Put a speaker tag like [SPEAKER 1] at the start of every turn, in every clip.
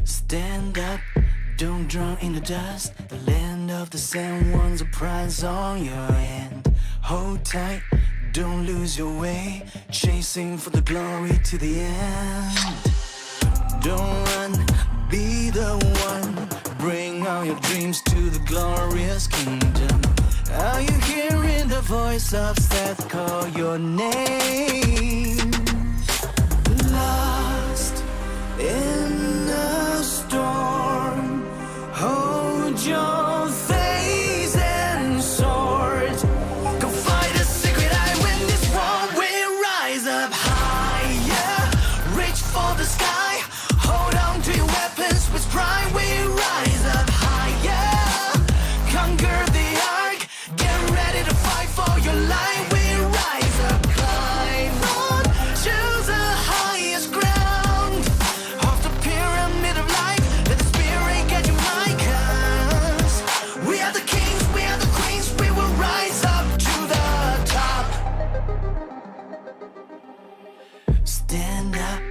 [SPEAKER 1] Stand up, don't drown in the dust. The land of the sand one's a prize on your hand. Hold tight, don't lose your way, chasing for the glory to the end. Don't run, be the one, bring all your dreams to the glorious kingdom. Are you hearing the voice of Seth call your name? Lost in the storm, hold your face and sword. Go fight a secret, I win this war. We rise up higher, reach for the sky. Hold on to your weapons with pride. We rise up higher, conquer the ark. Get ready to fight for your life. We rise up, climb on, choose the highest ground. Off the pyramid of life, let the spirit get you high. 'Cause we are the kings, we are the queens. We will rise up to the top. Stand up,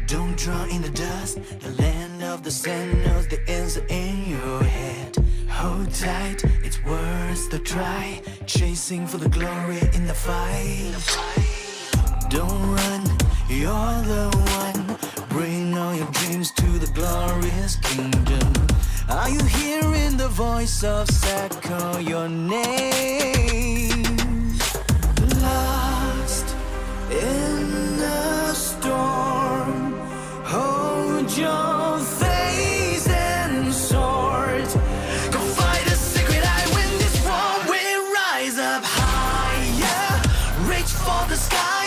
[SPEAKER 1] don't drown in the dust. The land of the sand knows the answer in your head. Hold tight, it's worth the try, chasing for the glory in the fight. Don't run, you're the one, bring all your dreams to the glorious kingdom. Are you hearing the voice of Seth call your name? Lost in the storm, hold your face and sword. Go fight a secret, I win this war. We rise up higher, reach for the sky.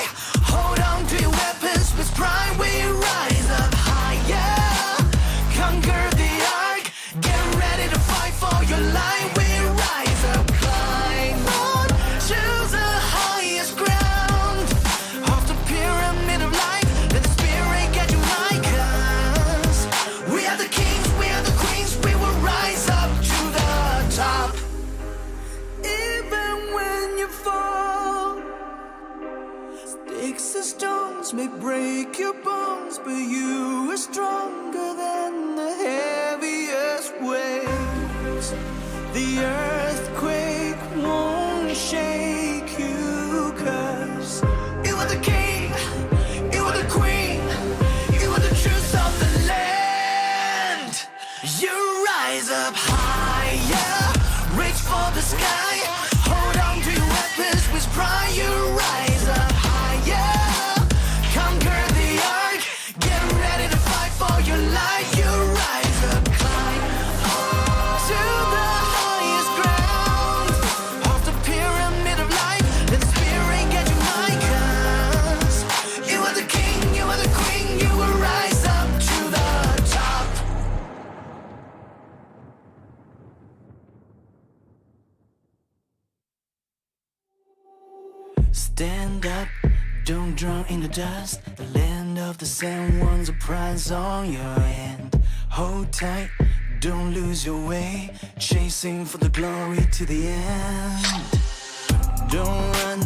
[SPEAKER 1] Hold on to your weapons with pride. We rise up higher, conquer the ark. Get ready to fight for your life. We rise up, climb on, choose the highest ground. Off the pyramid of life, let the spirit get you high. 'Cause we are the kings, we are the queens. We will rise up to the top. Even when you fall, sticks and stones may break your bones, but you are stronger than the heaviest waves. The earthquake won't shake you, 'cause you are the king, you are the queen, you are the truth of the land. You rise up higher, reach for the sky. Hold on to your weapons with pride. You rise up higher, conquer the ark. Get ready to fight for your life. You rise up, climb to the highest ground. Off the pyramid of life, let the spirit get you high. 'Cause you are the king, you are the queen. You will rise up to the top. Stand up, don't drown in the dust. The land of the sand one's a prize on your hand. Hold tight, don't lose your way, chasing for the glory to the end. Don't run,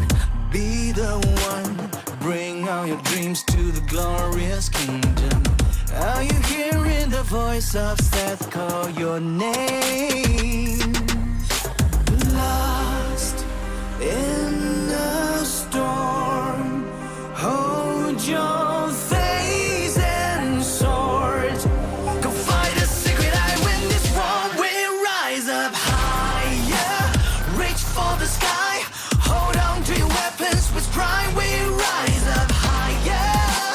[SPEAKER 1] be the one, bring all your dreams to the glorious kingdom. Are you hearing the voice of Seth call your name? Lost in the storm, hold your face and sword. Go fight a secret, I win this war. We rise up higher, reach for the sky. Hold on to your weapons with pride. We rise up higher,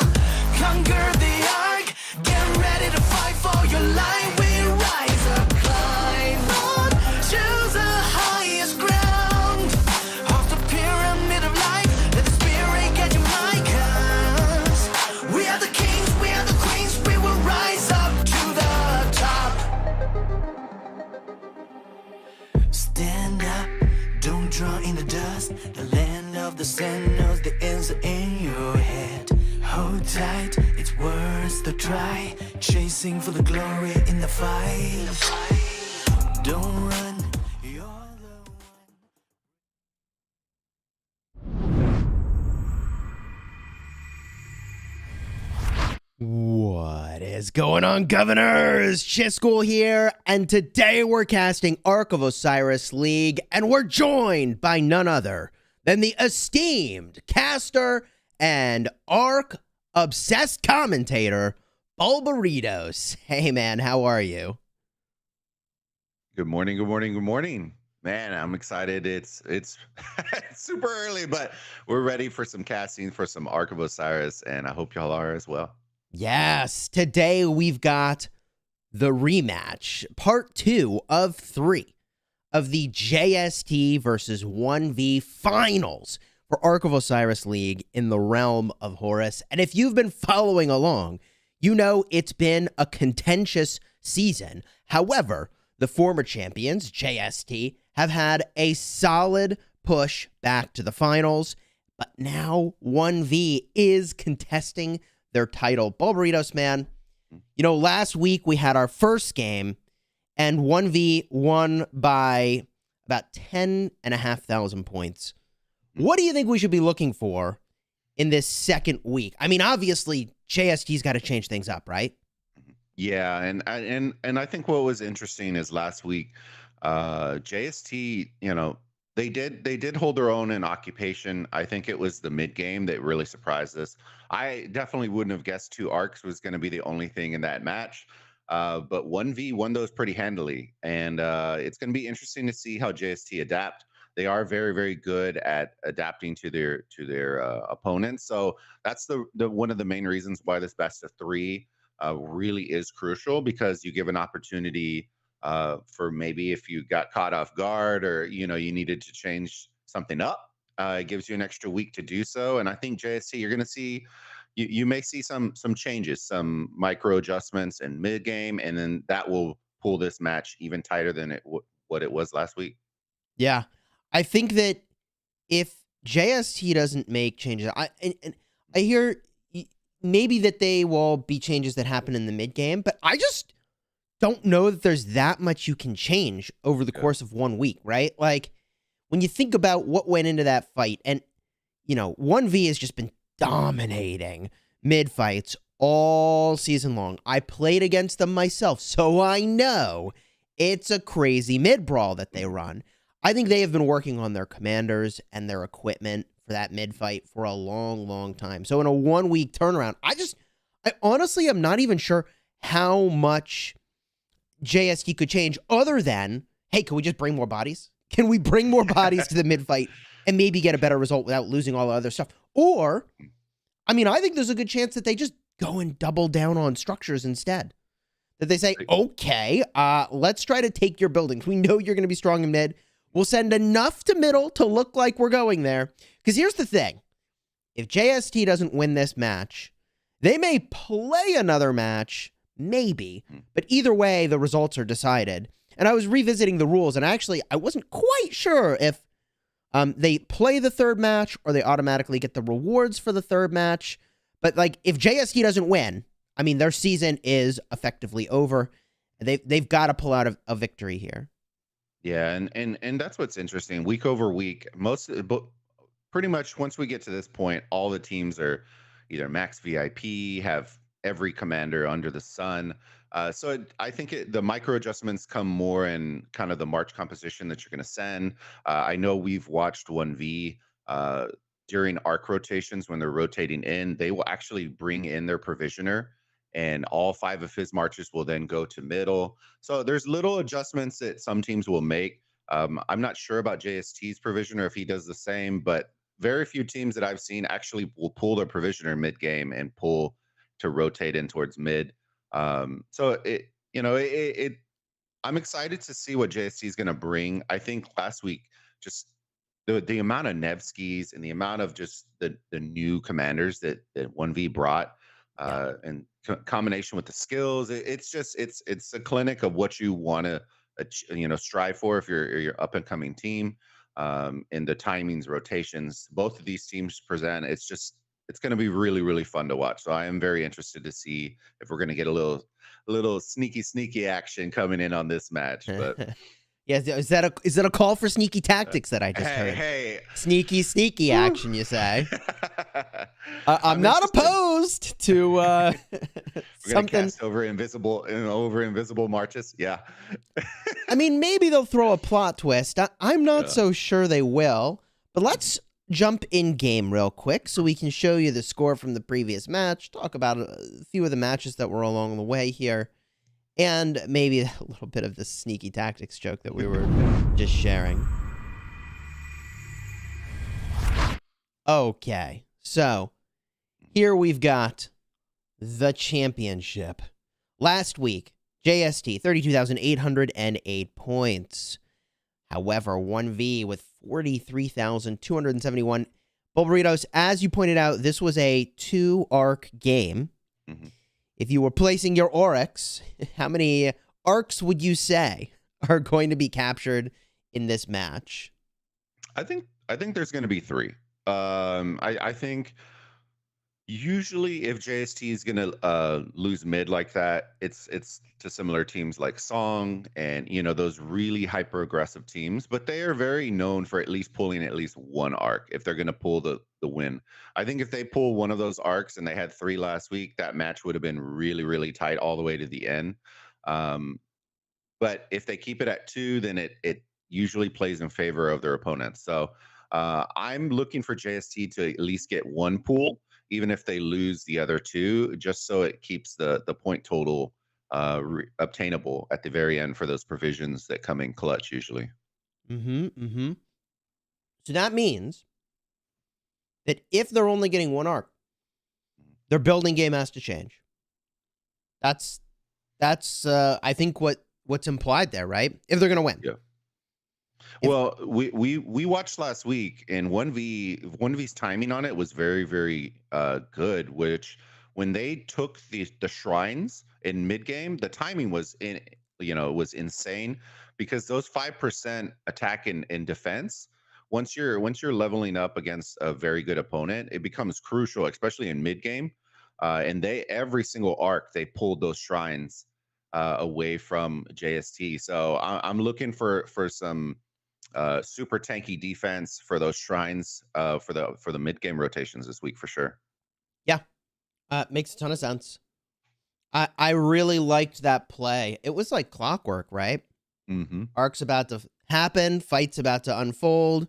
[SPEAKER 1] conquer the ark. Get ready to fight for your life. We rise up, climb on, choose the highest ground. Off the pyramid of life, let the spirit get you high. 'Cause we are the kings, we are the queens. We will rise up to the top. Stand up, don't drown in the dust. The land of the sand knows the answer in your head. Hold tight, it's worth the try, chasing for the glory in the fight. Don't run, you're the one.
[SPEAKER 2] What is is going on, governors? Chiscool here, and today we're casting Ark of Osiris League, and we're joined by none other than the esteemed caster and Ark obsessed commentator, Bulbaritos. Hey man, how are you?
[SPEAKER 3] Good morning, good morning, good morning. Man, I'm excited. It's it's super early, but we're ready for some casting for some Ark of Osiris, and I hope y'all are as well.
[SPEAKER 2] Yes, today we've got the rematch, part 2 of 3 of the JST versus OneV finals for Ark of Osiris League in the realm of Horus. And if you've been following along, you know it's been a contentious season. However, the former champions, JST, have had a solid push back to the finals, but now OneV is contesting their title. Bulbaritos, man, you know, last week we had our first game, and OneV won by about 10,500 points. What do you think we should be looking for in this second week? I mean, obviously, JST's got to change things up, right?
[SPEAKER 3] Yeah, and I think what was interesting is last week, JST, you know, they did hold their own in occupation. I think it was the mid game that really surprised us. I definitely wouldn't have guessed 2 arcs was going to be the only thing in that match. But 1v won those pretty handily, and it's going to be interesting to see how JST adapt. They are very, very good at adapting to their opponents. So that's the one of the main reasons why this best of 3 really is crucial, because you give an opportunity for maybe if you got caught off guard, or you know you needed to change something up. It gives you an extra week to do so, and I think JST, you're going to see you may see some changes, some micro adjustments in mid game, and then that will pull this match even tighter than what it was last week.
[SPEAKER 2] Yeah, I think that if JST doesn't make changes, I hear maybe that they will be changes that happen in the mid game, but I just don't know that there's that much you can change over the course of 1 week, right? Like, when you think about what went into that fight, and, you know, OneV has just been dominating mid fights all season long. I played against them myself, so I know it's a crazy mid brawl that they run. I think they have been working on their commanders and their equipment for that mid fight for a long, long time. So in a 1 week turnaround, I honestly am not even sure how much JST could change, other than, hey, can we just bring more bodies? Can we bring more bodies to the mid fight and maybe get a better result without losing all the other stuff? Or, I mean, I think there's a good chance that they just go and double down on structures instead. That they say, okay, let's try to take your buildings. We know you're going to be strong in mid. We'll send enough to middle to look like we're going there. Because here's the thing. If JST doesn't win this match, they may play another match, maybe. But either way, the results are decided. And I was revisiting the rules, and I wasn't quite sure if they play the third match or they automatically get the rewards for the third match. But, like, if JST doesn't win, I mean, their season is effectively over. They've got to pull out a victory here.
[SPEAKER 3] Yeah, and that's what's interesting. Week over week, but pretty much once we get to this point, all the teams are either max VIP, have every commander under the sun. I think the micro adjustments come more in kind of the March composition that you're going to send. I know we've watched 1V during arc rotations when they're rotating in, they will actually bring in their provisioner, and all 5 of his marches will then go to middle. So there's little adjustments that some teams will make. I'm not sure about JST's provisioner if he does the same, but very few teams that I've seen actually will pull their provisioner mid game and pull to rotate in towards mid. So I'm excited to see what JST is going to bring. I think last week, just the amount of Nevskis and the amount of just the new commanders that 1V brought, and combination with the skills, it's a clinic of what you want to strive for if you're your up and coming team. And the timings, rotations, both of these teams present. It's going to be really, really fun to watch. So I am very interested to see if we're going to get a little sneaky action coming in on this match. But
[SPEAKER 2] yeah, is that a call for sneaky tactics that I just heard?
[SPEAKER 3] Hey,
[SPEAKER 2] sneaky action, you say? I'm not opposed to
[SPEAKER 3] We're gonna
[SPEAKER 2] something.
[SPEAKER 3] cast over invisible marches. Yeah.
[SPEAKER 2] I mean, maybe they'll throw a plot twist. I'm not
[SPEAKER 3] Yeah.
[SPEAKER 2] so sure they will. But let's jump in game real quick so we can show you the score from the previous match, talk about a few of the matches that were along the way here, and maybe a little bit of the sneaky tactics joke that we were just sharing. Okay, so here we've got the championship. Last week, JST, 32,808 points. However, OneV with 43,271. Bulburitos, as you pointed out, this was a 2-arc game.
[SPEAKER 3] Mm-hmm.
[SPEAKER 2] If you were placing your Oryx, how many arcs would you say are going to be captured in this match?
[SPEAKER 3] I think there's going to be 3. I think usually if JST is going to lose mid like that, it's to similar teams like Song and those really hyper aggressive teams, but they are very known for at least pulling at least one arc if they're going to pull the win. I think if they pull one of those arcs, and they had 3 last week, that match would have been really, really tight all the way to the end. But if they keep it at 2, then it usually plays in favor of their opponents. So I'm looking for JST to at least get 1 pull, even if they lose the other 2, just so it keeps the point total obtainable at the very end for those provisions that come in clutch usually.
[SPEAKER 2] So that means that if they're only getting 1 arc, their building game has to change. That's I think what's implied there, right? If they're gonna win.
[SPEAKER 3] Yeah. Well, we watched last week, and 1V's timing on it was very, very good. Which when they took the shrines in mid game, the timing was was insane, because those 5% attack and defense. Once you're leveling up against a very good opponent, it becomes crucial, especially in mid game. And every single arc they pulled those shrines away from JST. So I'm looking for some super tanky defense for those shrines for the mid game rotations this week for sure.
[SPEAKER 2] Yeah, makes a ton of sense. I really liked that play. It was like clockwork, right?
[SPEAKER 3] Mm-hmm.
[SPEAKER 2] Arc's about to happen, fight's about to unfold,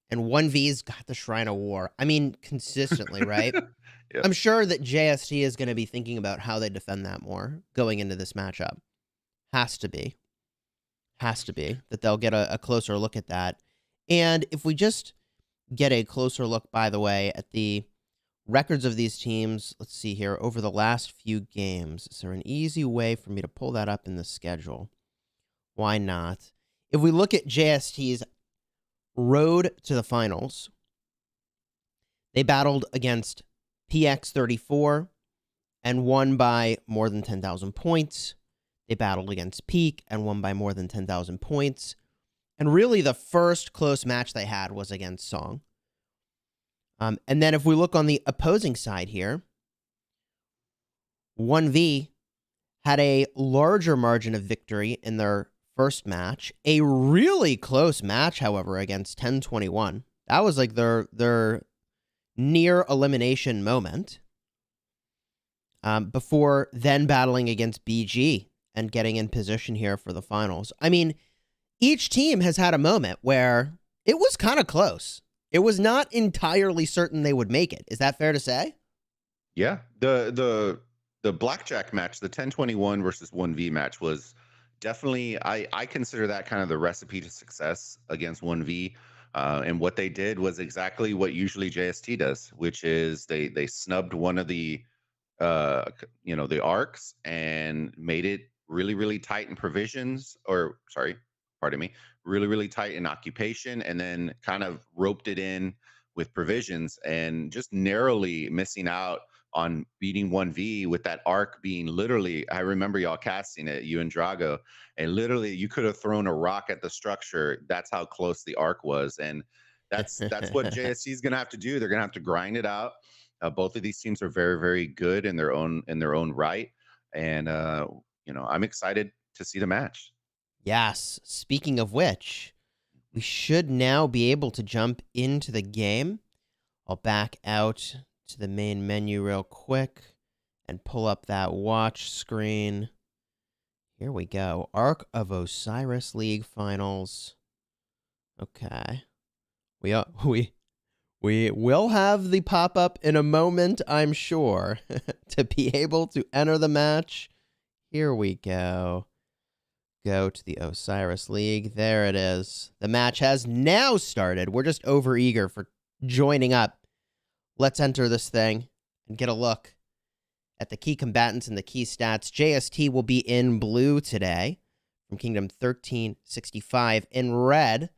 [SPEAKER 2] and 1V's got the Shrine of War. I mean, consistently, right?
[SPEAKER 3] Yep.
[SPEAKER 2] I'm sure that JST is going to be thinking about how they defend that more going into this matchup. Has to be that they'll get a closer look at that. And if we just get a closer look, by the way, at the records of these teams, let's see here, over the last few games, is there an easy way for me to pull that up in the schedule? Why not? If we look at JST's road to the finals, they battled against PX34 and won by more than 10,000 points. They battled against Peak and won by more than 10,000 points. And really, the first close match they had was against Song. And then if we look on the opposing side here, 1V had a larger margin of victory in their first match. A really close match, however, against 1021. That was like their near elimination moment. Before then battling against BG and getting in position here for the finals. I mean, each team has had a moment where it was kind of close. It was not entirely certain they would make it. Is that fair to say?
[SPEAKER 3] Yeah. The blackjack match, the 1021 versus 1V match, was definitely, I consider that kind of the recipe to success against 1V. And what they did was exactly what usually JST does, which is they snubbed one of the the arcs and made it really, really tight in provisions, or sorry, pardon me, really, really tight in occupation, and then kind of roped it in with provisions, and just narrowly missing out on beating 1V with that arc being literally, I remember y'all casting it, you and Drago, and literally you could have thrown a rock at the structure. That's how close the arc was. And that's what JSC is going to have to do. They're going to have to grind it out. Both of these teams are very, very good in their own right. And, I'm excited to see the match.
[SPEAKER 2] Yes. Speaking of which, we should now be able to jump into the game. I'll back out to the main menu real quick and pull up that watch screen. Here we go. Arc of Osiris League Finals. Okay. We will have the pop-up in a moment, I'm sure, to be able to enter the match. Here we go. Go to the Osiris League. There it is. The match has now started. We're just overeager for joining up. Let's enter this thing and get a look at the key combatants and the key stats. JST will be in blue today from Kingdom 1365. In red,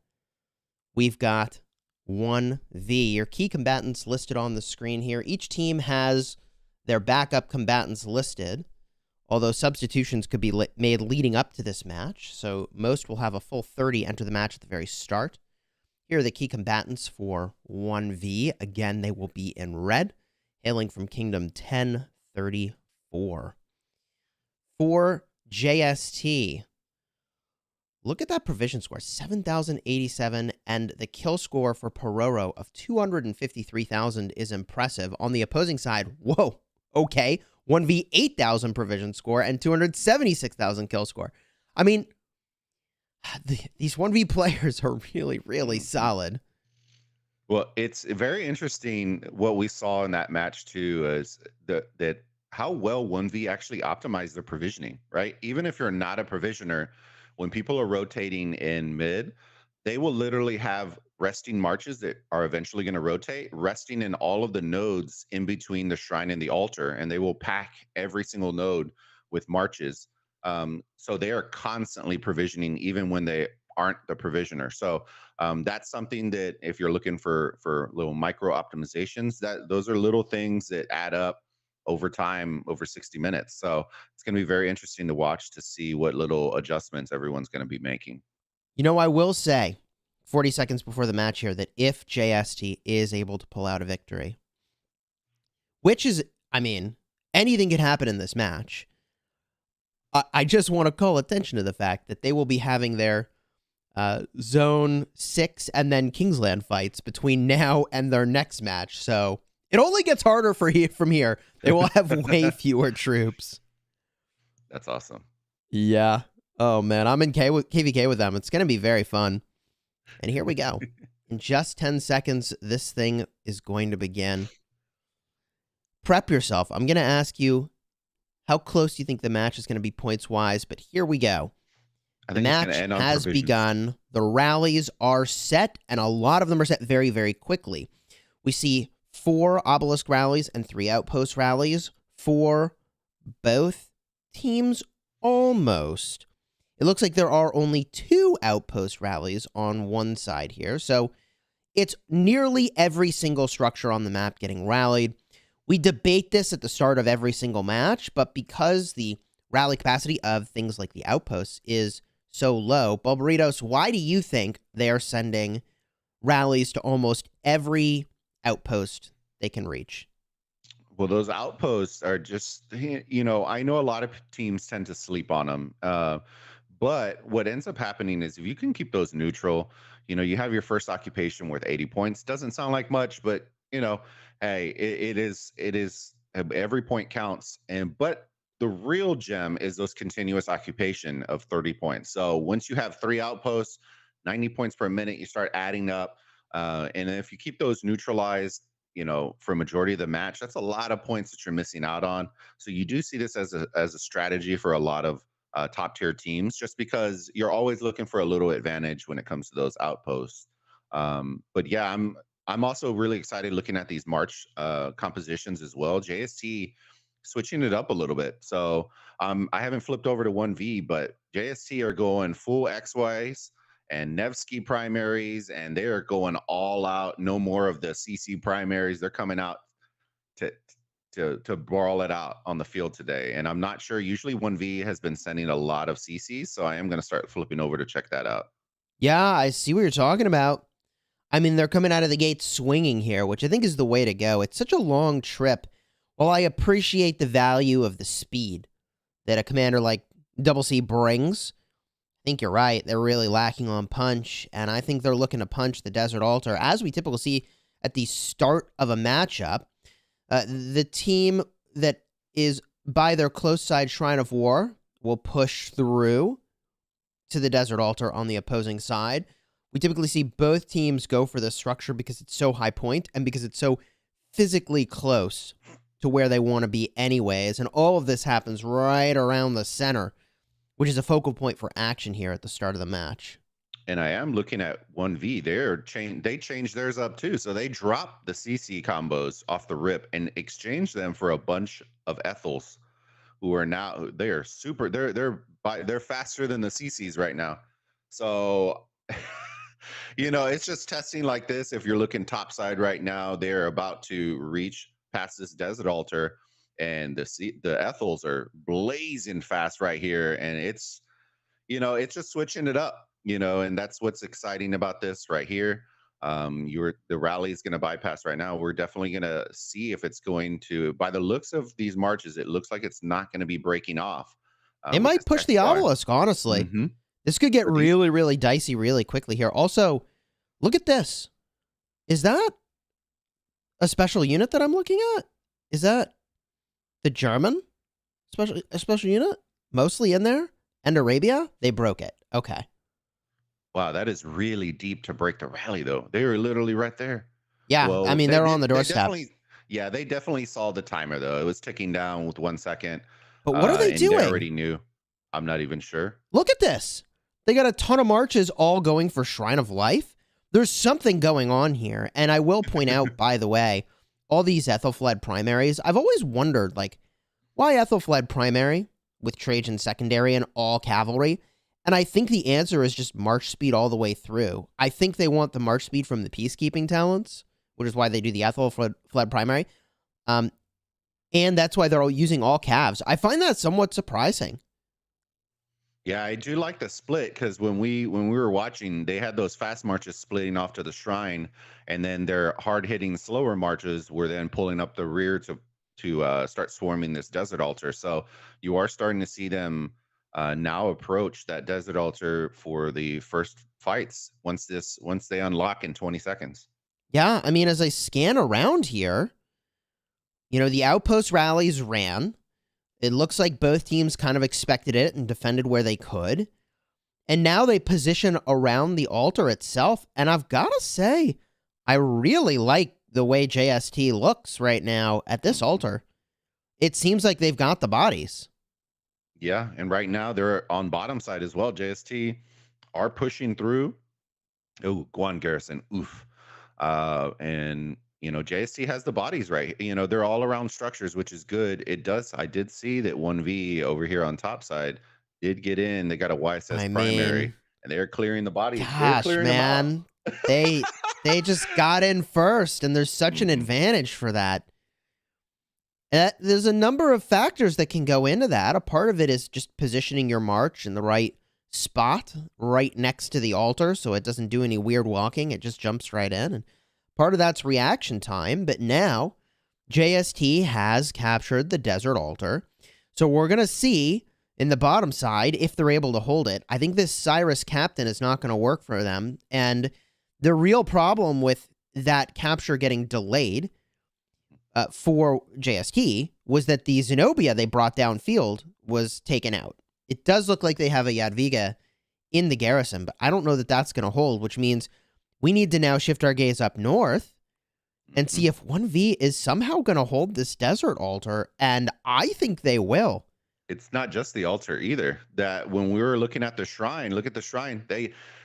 [SPEAKER 2] we've got OneV. Your key combatants listed on the screen here. Each team has their backup combatants listed, although substitutions could be made leading up to this match, so most will have a full 30 enter the match at the very start. Here are the key combatants for OneV. Again, they will be in red, hailing from Kingdom 1034. For JST, look at that provision score, 7,087, and the kill score for Pororo of 253,000 is impressive. On the opposing side, whoa, okay, 1v 8,000 provision score and 276,000 kill score. I mean, these 1v players are really, really solid.
[SPEAKER 3] Well, it's very interesting what we saw in that match too, is that how well 1v actually optimized their provisioning, right? Even if you're not a provisioner, when people are rotating in mid, they will literally have resting marches that are eventually going to rotate, resting in all of the nodes in between the shrine and the altar, and they will pack every single node with marches. So they are constantly provisioning even when they aren't the provisioner. So that's something that if you're looking for little micro optimizations, that those are little things that add up over time, over 60 minutes. So it's going to be very interesting to watch to see what little adjustments everyone's going to be making.
[SPEAKER 2] You know, I will say, 40 seconds before the match here, that if JST is able to pull out a victory, which is, I mean, anything could happen in this match, I just want to call attention to the fact that they will be having their Zone 6 and then Kingsland fights between now and their next match. So it only gets harder from here. They will have way fewer troops.
[SPEAKER 3] That's awesome.
[SPEAKER 2] Yeah. Oh, man. I'm in KVK with them. It's going to be very fun. And here we go. In just 10 seconds, this thing is going to begin. Prep yourself. I'm going to ask you how close you think the match is going to be points-wise, but here we go. The match has begun. The rallies are set, and a lot of them are set very, very quickly. We see 4 obelisk rallies and 3 outpost rallies for both teams almost. It looks like there are only 2 outpost rallies on one side here, so it's nearly every single structure on the map getting rallied. We debate this at the start of every single match, but because the rally capacity of things like the outposts is so low, Bulburitos, why do you think they are sending rallies to almost every outpost they can reach?
[SPEAKER 3] Well, those outposts are just, you know, I know a lot of teams tend to sleep on them. But what ends up happening is if you can keep those neutral, you know, you have your first occupation worth 80 points. Doesn't sound like much, but, you know, hey, it is every point counts. But the real gem is those continuous occupation of 30 points. So once you have 3 outposts, 90 points per minute, you start adding up. And if you keep those neutralized, you know, for a majority of the match, that's a lot of points that you're missing out on. So you do see this as a strategy for a lot of top tier teams, just because you're always looking for a little advantage when it comes to those outposts. But yeah, I'm also really excited looking at these March compositions as well. JST switching it up a little bit. So I haven't flipped over to 1V, but JST are going full XYs and Nevsky primaries, and they are going all out. No more of the CC primaries. They're coming out to brawl it out on the field today. And I'm not sure. Usually 1V has been sending a lot of CCs, so I am going to start flipping over to check that out.
[SPEAKER 2] Yeah, I see what you're talking about. I mean, they're coming out of the gate swinging here, which I think is the way to go. It's such a long trip. While I appreciate the value of the speed that a commander like Double C brings, I think you're right. They're really lacking on punch, and I think they're looking to punch the Desert Altar, as we typically see at the start of a matchup. The team that is by their close side Shrine of War will push through to the Desert Altar on the opposing side. We typically see both teams go for this structure because it's so high point and because it's so physically close to where they want to be anyways. And all of this happens right around the center, which is a focal point for action here at the start of the match.
[SPEAKER 3] And I am looking at OneV. They changed theirs up too. So they dropped the CC combos off the rip and exchanged them for a bunch of Ethels who are now they're faster than the CCs right now. So it's just testing like this. If you're looking topside right now, they're about to reach past this Desert Altar, and the Ethels are blazing fast right here, and it's just switching it up. And that's what's exciting about this right here. The rally is going to bypass right now. We're definitely going to see if it's going to, by the looks of these marches, it looks like it's not going to be breaking off.
[SPEAKER 2] It might push the obelisk, honestly.
[SPEAKER 3] Mm-hmm.
[SPEAKER 2] This could get really, really dicey really quickly here. Also, look at this. Is that a special unit that I'm looking at? Is that the German special unit? Mostly in there? And Arabia? They broke it. Okay.
[SPEAKER 3] Wow, that is really deep to break the rally, though. They were literally right there.
[SPEAKER 2] Yeah,
[SPEAKER 3] Well,
[SPEAKER 2] I mean, they're on the doorstep.
[SPEAKER 3] They definitely saw the timer, though. It was ticking down with 1 second.
[SPEAKER 2] But what are they doing?
[SPEAKER 3] They already knew. I'm not even sure.
[SPEAKER 2] Look at this. They got a ton of marches all going for Shrine of Life. There's something going on here. And I will point out, by the way, all these Ethelfled primaries, I've always wondered, why Ethelfled primary with Trajan secondary and all cavalry? And I think the answer is just march speed all the way through. I think they want the march speed from the peacekeeping talents, which is why they do the Ethelfled primary. And that's why they're all using all calves. I find that somewhat surprising.
[SPEAKER 3] Yeah, I do like the split, because when we were watching, they had those fast marches splitting off to the shrine, and then their hard-hitting, slower marches were then pulling up the rear to start swarming this Desert Altar. So you are starting to see them now approach that Desert Altar for the first fights once they unlock in 20 seconds.
[SPEAKER 2] Yeah, I mean, as I scan around here, the outpost rallies ran. It looks like both teams kind of expected it and defended where they could. And now they position around the altar itself. And I've got to say, I really like the way JST looks right now at this altar. It seems like they've got the bodies.
[SPEAKER 3] Yeah, and right now they're on bottom side as well. JST are pushing through. Oh, Guan Garrison. Oof. And JST has the bodies right. They're all around structures, which is good. I did see that OneV over here on top side did get in. They got a YSS primary, and they're clearing the bodies.
[SPEAKER 2] Gosh, man. They just got in first, and there's such an advantage for that. There's a number of factors that can go into that. A part of it is just positioning your march in the right spot, right next to the altar, so it doesn't do any weird walking. It just jumps right in. And part of that's reaction time. But now, JST has captured the Desert Altar. So we're going to see in the bottom side if they're able to hold it. I think this Cyrus Captain is not going to work for them. And the real problem with that capture getting delayed for JST was that the Zenobia they brought downfield was taken out. It does look like they have a Jadwiga in the garrison, but I don't know that that's going to hold, which means we need to now shift our gaze up north and see if OneV is somehow going to hold this Desert Altar, and I think they will.
[SPEAKER 3] It's not just the altar either. That when we were looking at the shrine, look at the shrine.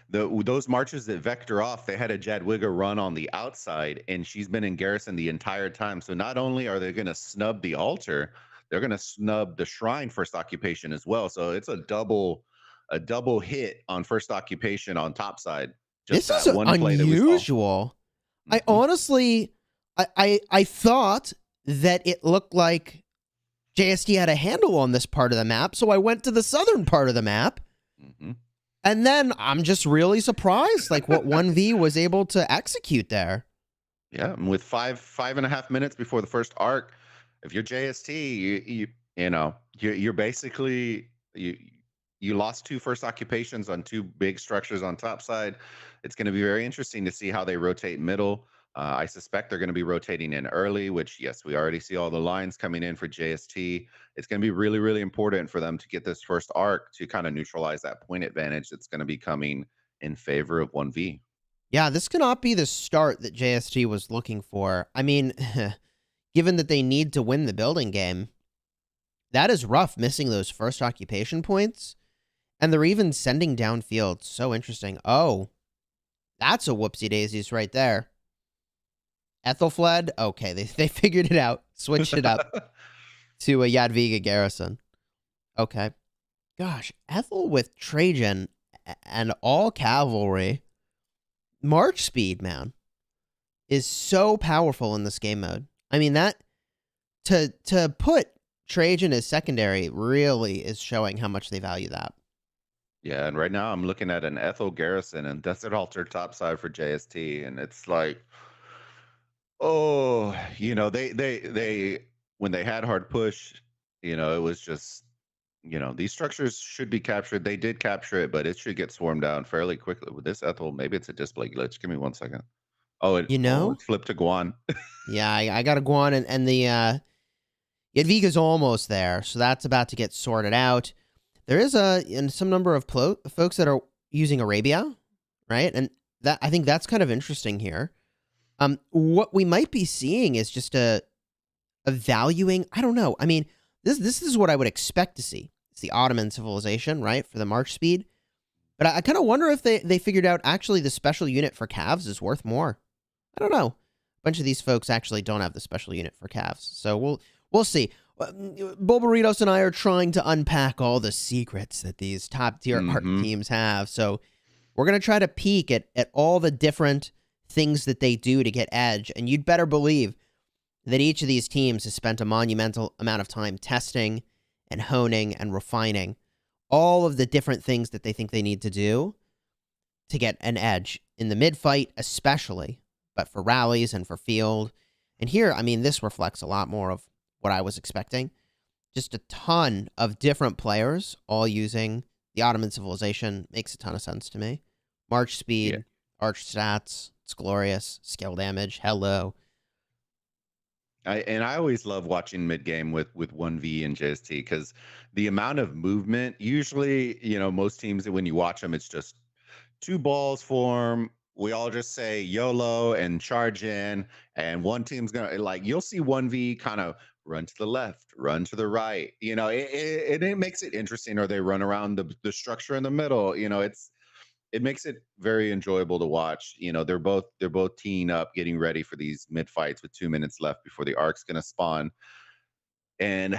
[SPEAKER 3] Those marches that vector off, they had a Jadwiga run on the outside, and she's been in garrison the entire time. So not only are they going to snub the altar, they're going to snub the shrine first occupation as well. So it's a double hit on first occupation on top side.
[SPEAKER 2] Just this is unusual. I honestly, I thought that it looked like JST had a handle on this part of the map, so I went to the southern part of the map. And then I'm just really surprised, like what OneV was able to execute there.
[SPEAKER 3] Yeah, and with 5.5 minutes before the first arc, if you're JST, you're basically you lost 2 first occupations on 2 big structures on top side. It's going to be very interesting to see how they rotate middle. I suspect they're going to be rotating in early, which, yes, we already see all the lines coming in for JST. It's going to be really, really important for them to get this first arc to kind of neutralize that point advantage that's going to be coming in favor of 1V.
[SPEAKER 2] Yeah, this cannot be the start that JST was looking for. I mean, given that they need to win the building game, that is rough missing those first occupation points. And they're even sending downfield. So interesting. Oh, that's a whoopsie daisies right there. Ethelfled? Okay, they figured it out. Switched it up to a Jadwiga Garrison. Okay. Gosh, Ethel with Trajan and all cavalry. March speed, man, is so powerful in this game mode. I mean, that to put Trajan as secondary really is showing how much they value that.
[SPEAKER 3] Yeah, and right now I'm looking at an Ethel Garrison and Desert Altar topside for JST, and it's like, oh, they when they had hard push, it was just, these structures should be captured. They did capture it, but it should get swarmed down fairly quickly. With this Ethel, maybe it's a display glitch. Give me 1 second. Oh,
[SPEAKER 2] You know?
[SPEAKER 3] it flipped to Guan.
[SPEAKER 2] Yeah, I got to go on, and the Jadwiga's almost there, so that's about to get sorted out. There is some number of folks that are using Arabia, right? And that I think that's kind of interesting here. What we might be seeing is just a valuing. I don't know. I mean, this is what I would expect to see. It's the Ottoman civilization, right, for the march speed. But I kind of wonder if they figured out actually the special unit for calves is worth more. I don't know. A bunch of these folks actually don't have the special unit for calves, so we'll see. Bulbaritos and I are trying to unpack all the secrets that these top tier art teams have. So we're going to try to peek at all the different things that they do to get edge. And you'd better believe that each of these teams has spent a monumental amount of time testing and honing and refining all of the different things that they think they need to do to get an edge in the mid fight, especially, but for rallies and for field. And here, I mean, this reflects a lot more of what I was expecting. Just a ton of different players all using the Ottoman civilization. Makes a ton of sense to me. March speed, arch stats, it's glorious. Skill damage, hello.
[SPEAKER 3] I always love watching mid game with 1V and JST because the amount of movement, usually, most teams, when you watch them, it's just two balls form. We all just say YOLO and charge in, and one team's gonna, like, you'll see 1V kind of run to the left, run to the right. It makes it interesting, or they run around the structure in the middle. It makes it very enjoyable to watch. They're both teeing up, getting ready for these mid fights with 2 minutes left before the arc's gonna spawn. And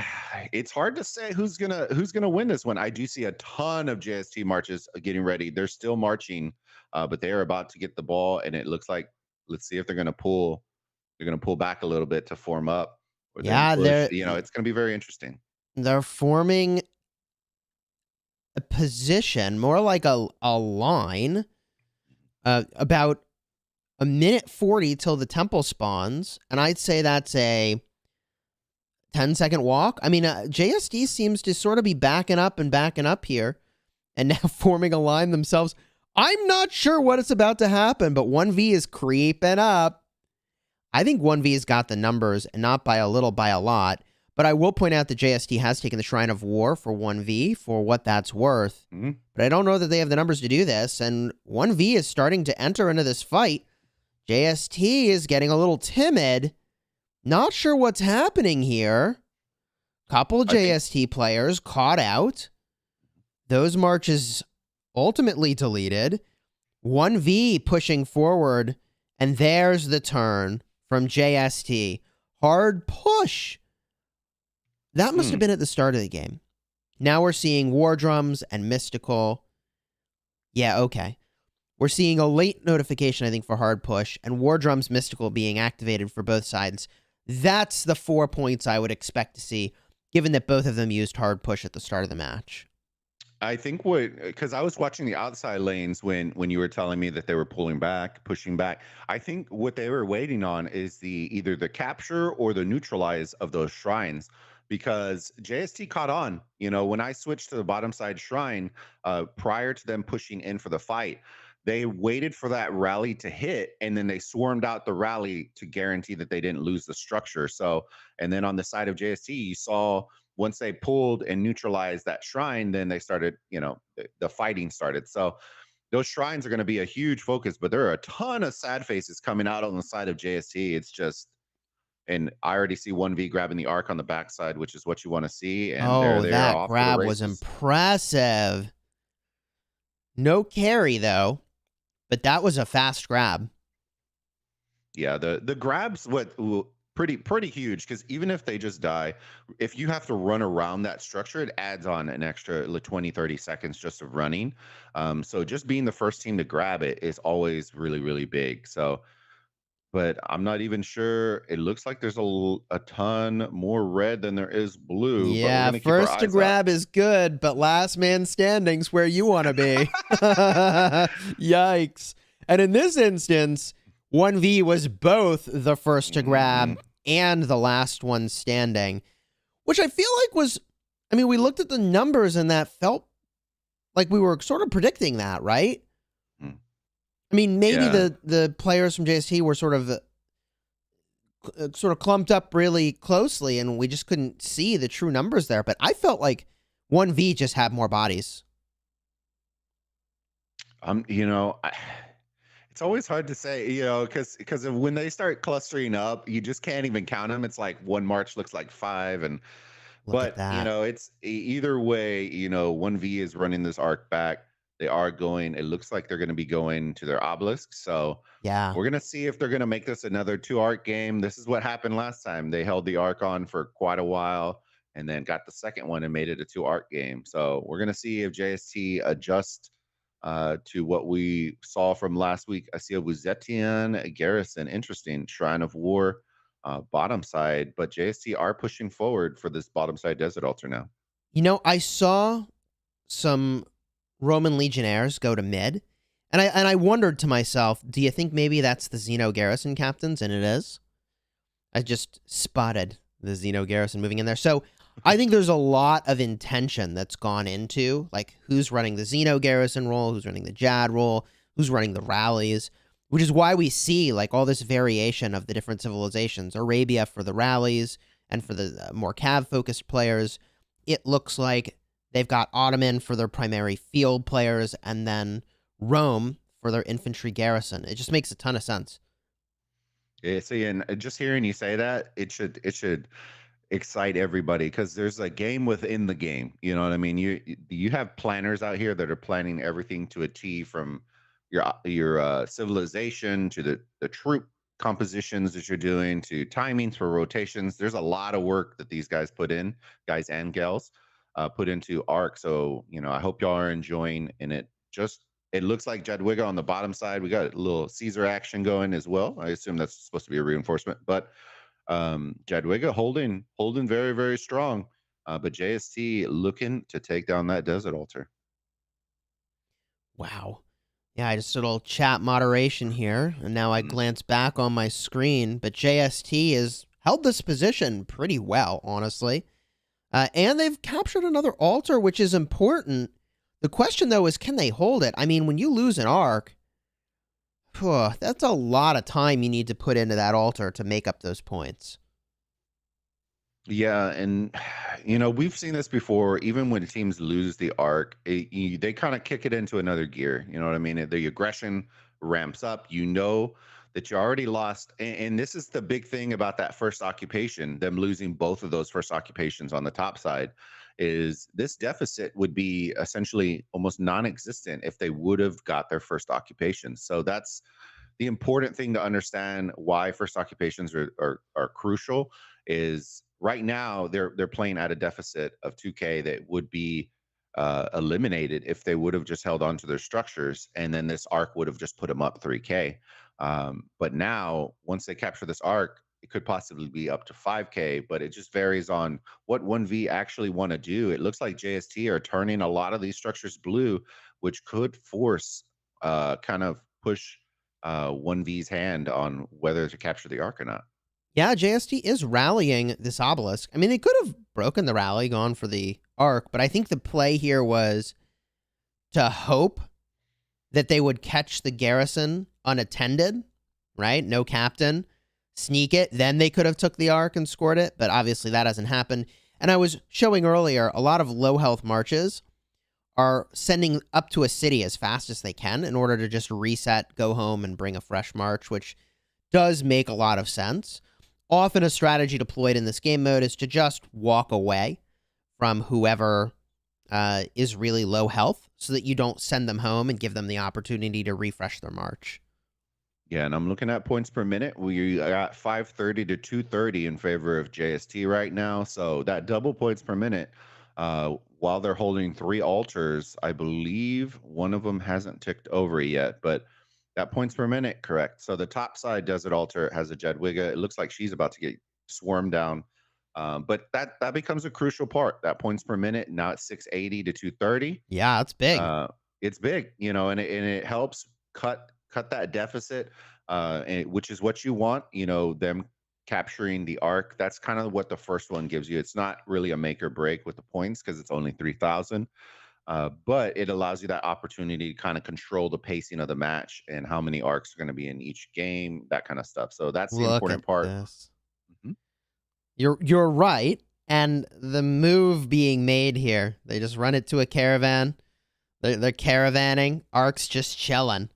[SPEAKER 3] it's hard to say who's gonna win this one. I do see a ton of JST marches getting ready. They're still marching, but they are about to get the ball, and it looks like, let's see if they're gonna pull. They're gonna pull back a little bit to form up, or they're
[SPEAKER 2] Yeah,
[SPEAKER 3] gonna push. It's gonna be very interesting.
[SPEAKER 2] they're forming a position, more like a line, about a minute 40 till the temple spawns, and I'd say that's a 10-second walk. I mean, JSD seems to sort of be backing up here, and now forming a line themselves. I'm not sure what is about to happen, but 1V is creeping up. I think 1V's got the numbers, and not by a little, by a lot. But I will point out that JST has taken the Shrine of War for 1V for what that's worth. But I don't know that they have the numbers to do this, and 1V is starting to enter into this fight. JST is getting a little timid. Not sure what's happening here. Couple JST players caught out. Those marches ultimately deleted. 1V pushing forward, and there's the turn from JST. Hard push. That must have been at the start of the game. Now we're seeing War Drums and Mystical. Yeah, okay. We're seeing a late notification, I think, for Hard Push, and War Drums Mystical being activated for both sides. That's the 4 points I would expect to see, given that both of them used Hard Push at the start of the match.
[SPEAKER 3] I think because I was watching the outside lanes when you were telling me that they were pulling back, pushing back. I think what they were waiting on is either the capture or the neutralize of those shrines, because JST caught on. When I switched to the bottom side shrine, prior to them pushing in for the fight, they waited for that rally to hit, and then they swarmed out the rally to guarantee that they didn't lose the structure. So, and then on the side of JST, you saw once they pulled and neutralized that shrine, then they started, the fighting started. So those shrines are going to be a huge focus, but there are a ton of sad faces coming out on the side of JST. It's just, and I already see OneV grabbing the arc on the backside, which is what you want to see. And
[SPEAKER 2] Oh,
[SPEAKER 3] they're
[SPEAKER 2] that
[SPEAKER 3] off to the
[SPEAKER 2] grab was
[SPEAKER 3] races.
[SPEAKER 2] impressive. No carry, though, but that was a fast grab.
[SPEAKER 3] Yeah, the grabs pretty huge, because even if they just die, if you have to run around that structure, it adds on an extra 20-30 seconds just of running. So just being the first team to grab it is always really, really big. So, but I'm not even sure. It looks like there's a ton more red than there is blue, but we're
[SPEAKER 2] Yeah,
[SPEAKER 3] gonna keep our
[SPEAKER 2] first to
[SPEAKER 3] eyes out.
[SPEAKER 2] grab is good, but last man standing's where you want to be. Yikes. And in this instance, 1V was both the first to grab and the last one standing, which I feel like was, I mean, we looked at the numbers and that felt like we were sort of predicting that, right?
[SPEAKER 3] Mm.
[SPEAKER 2] I mean, maybe
[SPEAKER 3] Yeah.
[SPEAKER 2] the players from JST were sort of clumped up really closely, and we just couldn't see the true numbers there. But I felt like 1V just had more bodies.
[SPEAKER 3] It's always hard to say, because when they start clustering up, you just can't even count them. It's like one march looks like five, and
[SPEAKER 2] Look at
[SPEAKER 3] but
[SPEAKER 2] that.
[SPEAKER 3] it's either way. 1V is running this arc back. They are going. It looks like they're going to be going to their obelisk. So
[SPEAKER 2] Yeah.
[SPEAKER 3] we're gonna see if they're gonna make this another 2 arc game. This is what happened last time. They held the arc on for quite a while, and then got the second one and made it a 2 arc game. So we're gonna see if JST adjusts to what we saw from last week. I see a Wuzetian Garrison, interesting Shrine of War, bottom side, but JST are pushing forward for this bottom side desert altar now.
[SPEAKER 2] I saw some Roman legionnaires go to mid, and I wondered to myself, do you think maybe that's the Xeno Garrison captains? And it is. I just spotted the Xeno Garrison moving in there. So I think there's a lot of intention that's gone into, like, who's running the Xeno Garrison role, who's running the Jad role, who's running the rallies, which is why we see, like, all this variation of the different civilizations. Arabia for the rallies, and for the more cav-focused players, it looks like they've got Ottoman for their primary field players, and then Rome for their infantry garrison. It just makes a ton of sense.
[SPEAKER 3] Yeah, see, and just hearing you say that, it should excite everybody, because there's a game within the game. You know what I mean? You have planners out here that are planning everything to a T, from your civilization to the troop compositions that you're doing, to timings for rotations. There's a lot of work that these guys put in, guys and gals, put into ARC. So I hope y'all are enjoying. And it looks like Jadwiga on the bottom side. We got a little Caesar action going as well. I assume that's supposed to be a reinforcement, but Jadwiga holding very, very strong. But JST looking to take down that desert altar.
[SPEAKER 2] Wow. Yeah, I just did a little chat moderation here, and now I glance back on my screen, but JST has held this position pretty well, honestly. And they've captured another altar, which is important. The question, though, is can they hold it? I mean, when you lose an arc, that's a lot of time you need to put into that altar to make up those points.
[SPEAKER 3] Yeah, and we've seen this before. Even when teams lose the arc, they kind of kick it into another gear. You know what I mean? The aggression ramps up. You know that you already lost, and this is the big thing about that first occupation. Them losing both of those first occupations on the top side, is this deficit would be essentially almost non-existent if they would have got their first occupation. So that's the important thing to understand, why first occupations are crucial. Is right now they're playing at a deficit of 2K that would be eliminated if they would have just held on to their structures, and then this arc would have just put them up 3K. But now, once they capture this arc, it could possibly be up to 5K, but it just varies on what 1V actually want to do. It looks like JST are turning a lot of these structures blue, which could force kind of push 1V's hand on whether to capture the arc or not.
[SPEAKER 2] Yeah, JST is rallying this obelisk. I mean, they could have broken the rally, gone for the arc, but I think the play here was to hope that they would catch the garrison unattended, right? No captain, sneak it, then they could have took the arc and scored it, but obviously that hasn't happened. And I was showing earlier, a lot of low health marches are sending up to a city as fast as they can in order to just reset, go home, and bring a fresh march, which does make a lot of sense. Often a strategy deployed in this game mode is to just walk away from whoever is really low health so that you don't send them home and give them the opportunity to refresh their march.
[SPEAKER 3] Yeah, and I'm looking at points per minute. We got 530 to 230 in favor of JST right now. So that double points per minute, while they're holding 3 altars, I believe one of them hasn't ticked over yet, but that points per minute, correct. So the top side Desert Altar has a Jedwigga. It looks like she's about to get swarmed down. But that becomes a crucial part. That points per minute, now it's 680 to 230.
[SPEAKER 2] Yeah, it's big.
[SPEAKER 3] It's big, and it helps cut that deficit, which is what you want. Them capturing the arc. That's kind of what the first one gives you. It's not really a make or break with the points because it's only 3,000, but it allows you that opportunity to kind of control the pacing of the match and how many arcs are going to be in each game, that kind of stuff. So that's the
[SPEAKER 2] Look
[SPEAKER 3] important
[SPEAKER 2] at
[SPEAKER 3] part.
[SPEAKER 2] this.
[SPEAKER 3] Mhm.
[SPEAKER 2] You're right. And the move being made here, they just run it to a caravan. They're caravanning. Arc's just chilling.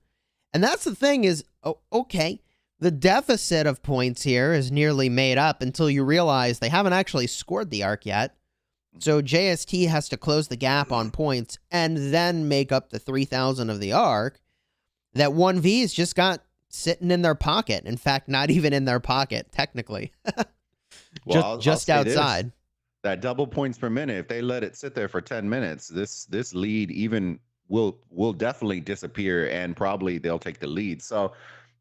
[SPEAKER 2] And that's the thing is, okay, the deficit of points here is nearly made up until you realize they haven't actually scored the arc yet. So JST has to close the gap on points and then make up the 3,000 of the arc that OneV's just got sitting in their pocket. In fact, not even in their pocket, technically.
[SPEAKER 3] Well, I'll
[SPEAKER 2] just
[SPEAKER 3] say this.
[SPEAKER 2] outside.
[SPEAKER 3] That double points per minute, if they let it sit there for 10 minutes, this lead even will definitely disappear, and probably they'll take the lead. So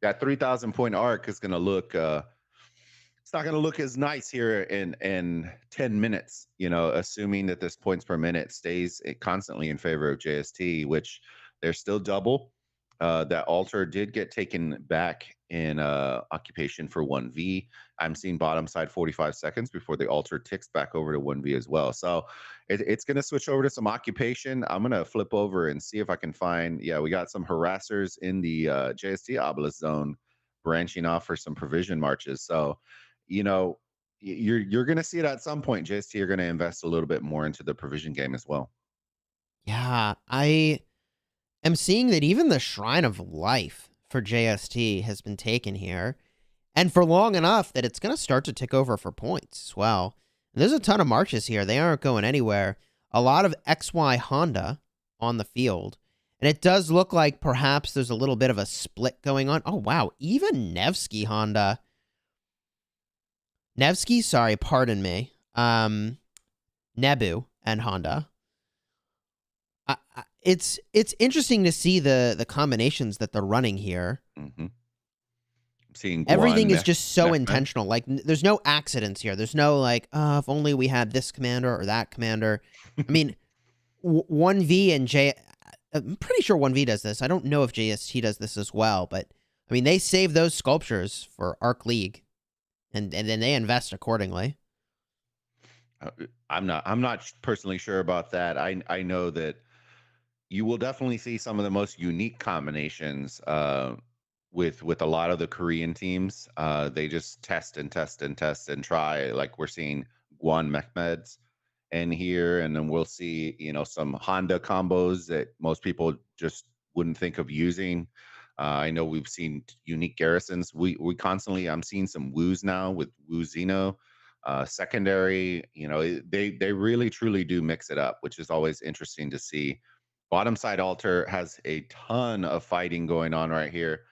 [SPEAKER 3] that 3,000 point arc is going to look it's not going to look as nice here in 10 minutes, assuming that this points per minute stays constantly in favor of JST, which they're still double. That altar did get taken back in occupation for 1V. I'm seeing bottom side 45 seconds before the altar ticks back over to 1V as well. So it's going to switch over to some occupation. I'm going to flip over and see if I can find, we got some harassers in the JST obelisk zone branching off for some provision marches. So, you're going to see it at some point. JST are going to invest a little bit more into the provision game as well.
[SPEAKER 2] Yeah, I am seeing that even the Shrine of Life for JST has been taken here, and for long enough that it's going to start to tick over for points as well. And there's a ton of marches here. They aren't going anywhere. A lot of XY Honda on the field, and it does look like perhaps there's a little bit of a split going on. Oh, wow. Even Nevsky Honda. Nevsky, sorry, pardon me. Nebu and Honda. It's interesting to see the combinations that they're running here.
[SPEAKER 3] Mm-hmm. Seeing
[SPEAKER 2] everything is just so intentional. Like, there's no accidents here. There's no like, if only we had this commander or that commander. I mean, 1V and I'm pretty sure 1V does this. I don't know if JST does this as well, but I mean, they save those sculptures for Arc League, and then they invest accordingly.
[SPEAKER 3] I'm not personally sure about that. I know that you will definitely see some of the most unique combinations with a lot of the Korean teams. They just test and test and test and try. Like we're seeing Guan Mehmed's in here, and then we'll see some Honda combos that most people just wouldn't think of using. I know we've seen unique garrisons. We constantly, I'm seeing some Woos now with Woo Zeno. Secondary, they really truly do mix it up, which is always interesting to see. Bottom side altar has a ton of fighting going on right here,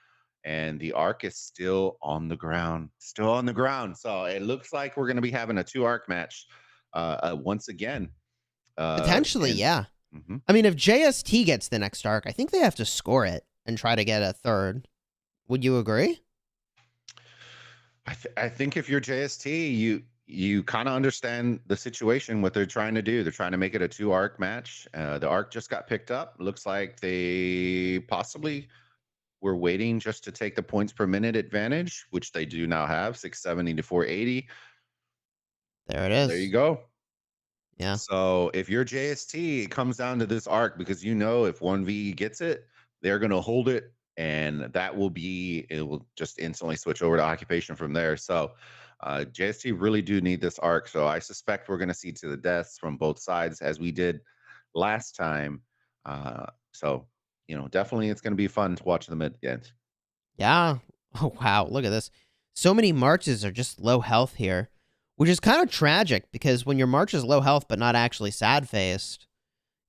[SPEAKER 3] and the arc is still on the ground. So it looks like we're going to be having a 2 arc match once again.
[SPEAKER 2] Potentially, yeah.
[SPEAKER 3] Mm-hmm.
[SPEAKER 2] I mean, if JST gets the next arc, I think they have to score it and try to get a third. Would you agree?
[SPEAKER 3] I think if you're JST, you kind of understand the situation, what they're trying to do. They're trying to make it a 2 arc match. The arc just got picked up. Looks like they possibly were waiting just to take the points per minute advantage, which they do now have, 670 to 480.
[SPEAKER 2] There it is.
[SPEAKER 3] There you go.
[SPEAKER 2] Yeah.
[SPEAKER 3] So if you're JST, it comes down to this arc, because if 1V gets it, they're going to hold it, and it will just instantly switch over to occupation from there. So JST really do need this arc. So I suspect we're going to see to the deaths from both sides as we did last time. So, definitely it's going to be fun to watch the mid games.
[SPEAKER 2] Yeah. Oh, wow. Look at this. So many marches are just low health here, which is kind of tragic because when your march is low health but not actually sad faced,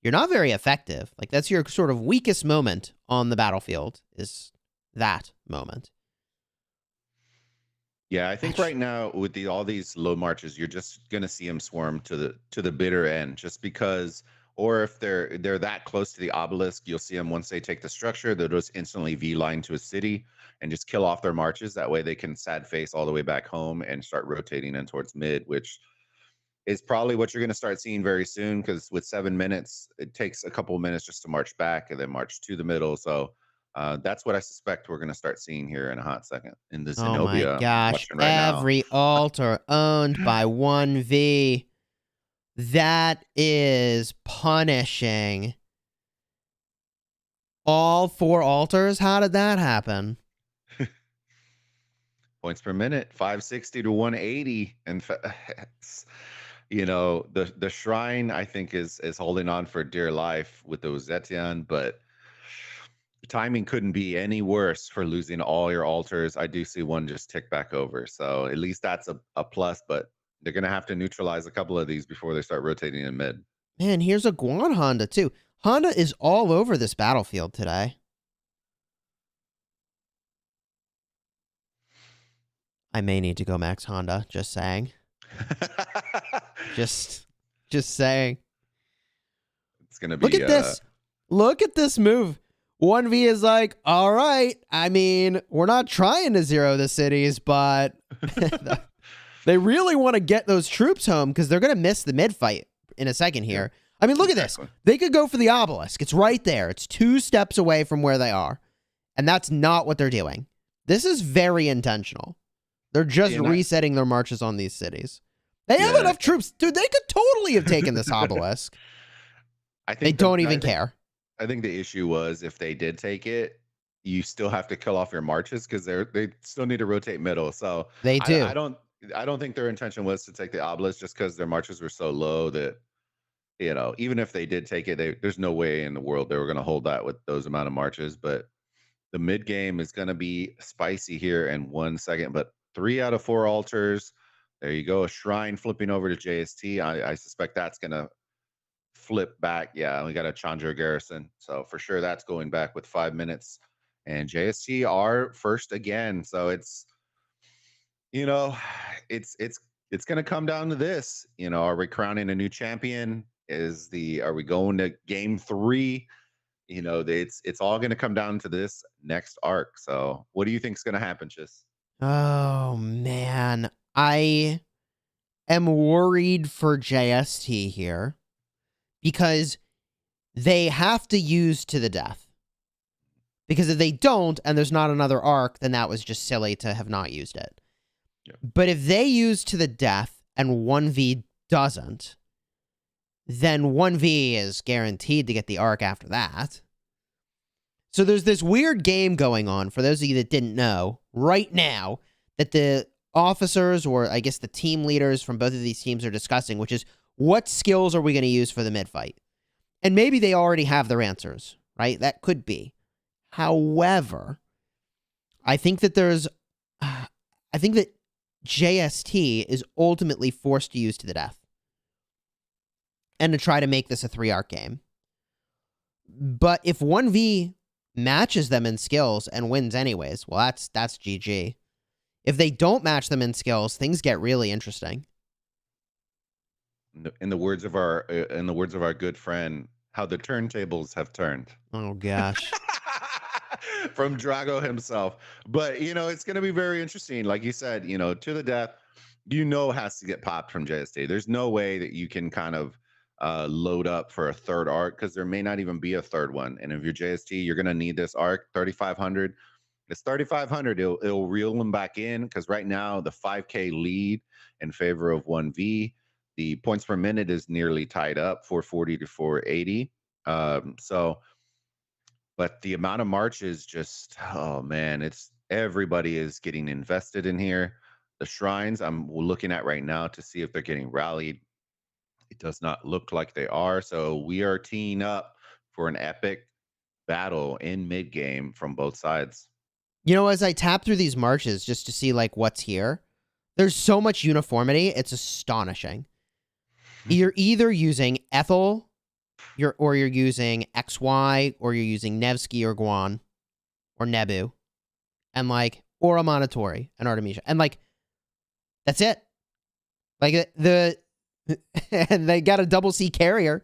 [SPEAKER 2] you're not very effective. Like, that's your sort of weakest moment on the battlefield, is that moment.
[SPEAKER 3] Yeah, I think right now with all these low marches, you're just gonna see them swarm to the bitter end, just because. Or if they're that close to the obelisk, you'll see them once they take the structure, they'll just instantly V line to a city and just kill off their marches. That way, they can sad face all the way back home and start rotating in towards mid, which is probably what you're going to start seeing very soon. Because with 7 minutes, it takes a couple of minutes just to march back and then march to the middle. So that's what I suspect we're going to start seeing here in a hot second in the
[SPEAKER 2] Oh my
[SPEAKER 3] Zenobia I'm
[SPEAKER 2] gosh.
[SPEAKER 3] watching right now.
[SPEAKER 2] Every altar owned by OneV. That is punishing. All 4 altars? How did that happen?
[SPEAKER 3] Points per minute, 560 to 180. And the shrine I think is holding on for dear life with the Zetian, but timing couldn't be any worse for losing all your altars. I do see one just tick back over, so at least that's a plus, but they're gonna have to neutralize a couple of these before they start rotating in mid.
[SPEAKER 2] Man, here's a Guan Honda, too. Honda is all over this battlefield today. I may need to go max Honda, just saying. Just saying.
[SPEAKER 3] It's gonna be.
[SPEAKER 2] Look at this. Look at this move. OneV is like, all right, I mean, we're not trying to zero the cities, but they really want to get those troops home because they're going to miss the mid fight in a second here. I mean, look at this. They could go for the obelisk. It's right there. It's 2 steps away from where they are. And that's not what they're doing. This is very intentional. They're just resetting their marches on these cities. They have enough troops. Dude, they could totally have taken this obelisk.
[SPEAKER 3] I think
[SPEAKER 2] they don't even care.
[SPEAKER 3] I think the issue was if they did take it, you still have to kill off your marches because they still need to rotate middle. So
[SPEAKER 2] they do.
[SPEAKER 3] I don't think their intention was to take the obelisk just because their marches were so low that even if they did take it, there's no way in the world they were going to hold that with those amount of marches. But the mid game is going to be spicy here in 1 second. But 3 out of 4 altars. There you go. A shrine flipping over to JST. I suspect that's going to flip back. Yeah, we got a Chandra garrison. So for sure that's going back with 5 minutes. And JST are first again. So it's going to come down to this. Are we crowning a new champion? Are we going to game 3? It's all going to come down to this next arc. So what do you think is going to happen, Chis?
[SPEAKER 2] Oh man, I am worried for JST here because they have to use to the death. Because if they don't, and there's not another arc, then that was just silly to have not used it. Yeah. But if they use to the death and OneV doesn't, then OneV is guaranteed to get the arc after that. So there's this weird game going on, for those of you that didn't know, right now, that the officers, or I guess the team leaders from both of these teams are discussing, which is, what skills are we going to use for the mid-fight? And maybe they already have their answers, right? That could be. However, I think that JST is ultimately forced to use to the death and to try to make this a 3-arc game. But if 1v matches them in skills and wins anyways, well, that's GG. If they don't match them in skills, things get really interesting.
[SPEAKER 3] In the words of our good friend, how the turntables have turned.
[SPEAKER 2] Oh gosh.
[SPEAKER 3] From Drago himself. But it's going to be very interesting. Like you said, to the death, has to get popped from JST. There's no way that you can kind of load up for a 3rd arc, because there may not even be a 3rd one. And if you're JST, you're going to need this arc. 3,500. It's 3,500. It'll reel them back in, because right now the 5K lead in favor of 1V. The points per minute is nearly tied up, 440 to 480. So But the amount of marches just, oh man, it's everybody is getting invested in here. The shrines I'm looking at right now to see if they're getting rallied. It does not look like they are. So we are teeing up for an epic battle in mid game from both sides.
[SPEAKER 2] You know, as I tap through these marches just to see like what's here, there's so much uniformity. It's astonishing. You're either using Ethel, or you're using XY, or you're using Nevsky or Guan, or Nebu, and like Aura Monitori and Artemisia, and like that's it. Like the and they got a double C carrier,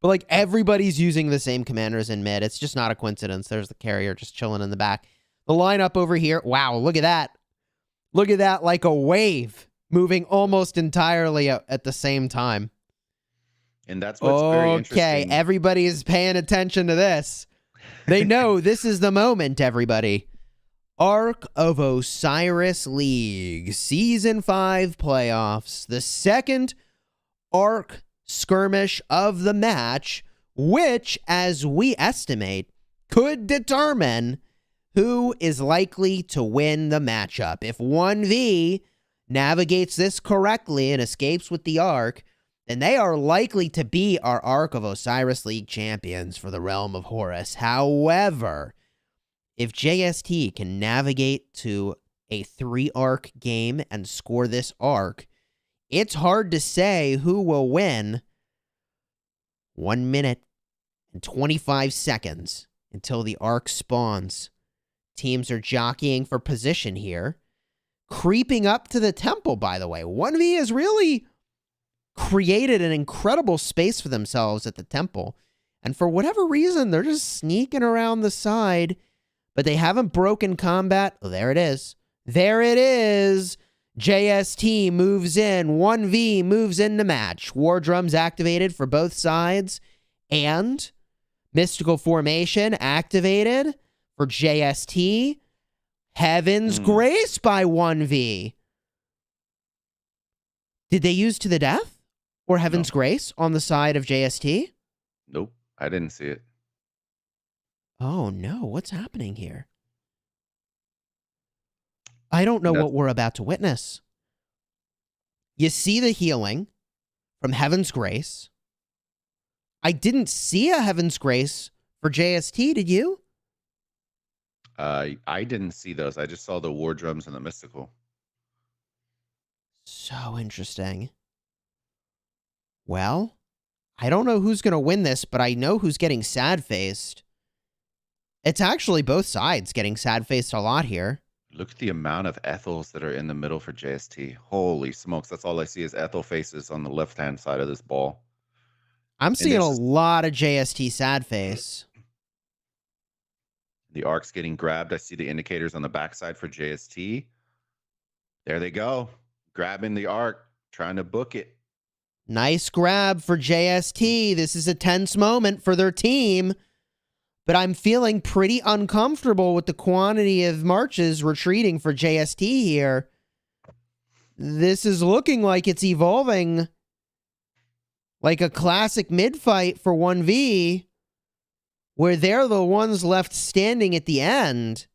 [SPEAKER 2] but like everybody's using the same commanders in mid. It's just not a coincidence. There's the carrier just chilling in the back. The lineup over here. Wow, look at that. Look at that, like a wave moving almost entirely at the same time.
[SPEAKER 3] And that's what's very
[SPEAKER 2] Okay,
[SPEAKER 3] interesting.
[SPEAKER 2] everybody is paying attention to this. They know this is the moment, everybody. Ark of Osiris League, Season 5 playoffs. The second Ark skirmish of the match, which, as we estimate, could determine who is likely to win the matchup. If 1V navigates this correctly and escapes with the Ark, then they are likely to be our Ark of Osiris League champions for the Realm of Horus. However, if JST can navigate to a 3-Ark game and score this Ark, it's hard to say who will win. 1 minute and 25 seconds until the Ark spawns. Teams are jockeying for position here. Creeping up to the temple, by the way. 1V has really created an incredible space for themselves at the temple. And for whatever reason, they're just sneaking around the side. But they haven't broken combat. Oh, there it is. There it is. JST moves in. 1V moves in the match. War drums activated for both sides. And Mystical Formation activated for JST. Heaven's Grace by 1V. Did they use To the Death or Heaven's Grace on the side of JST?
[SPEAKER 3] Nope, I didn't see it.
[SPEAKER 2] Oh no, what's happening here? I don't know what we're about to witness. You see the healing from Heaven's Grace. I didn't see a Heaven's Grace for JST, did you?
[SPEAKER 3] I didn't see those. I just saw the war drums and the mystical.
[SPEAKER 2] So interesting. Well, I don't know who's going to win this, but I know who's getting sad-faced. It's actually both sides getting sad-faced a lot here.
[SPEAKER 3] Look at the amount of Ethels that are in the middle for JST. Holy smokes. That's all I see is Ethel faces on the left-hand side of this ball.
[SPEAKER 2] I'm seeing a lot of JST sad face.
[SPEAKER 3] The Ark's getting grabbed. I see the indicators on the backside for JST. There they go. Grabbing the Ark, trying to book it.
[SPEAKER 2] Nice grab for JST. This is a tense moment for their team. But I'm feeling pretty uncomfortable with the quantity of marches retreating for JST here. This is looking like it's evolving like a classic mid-fight for 1V, where they're the ones left standing at the end.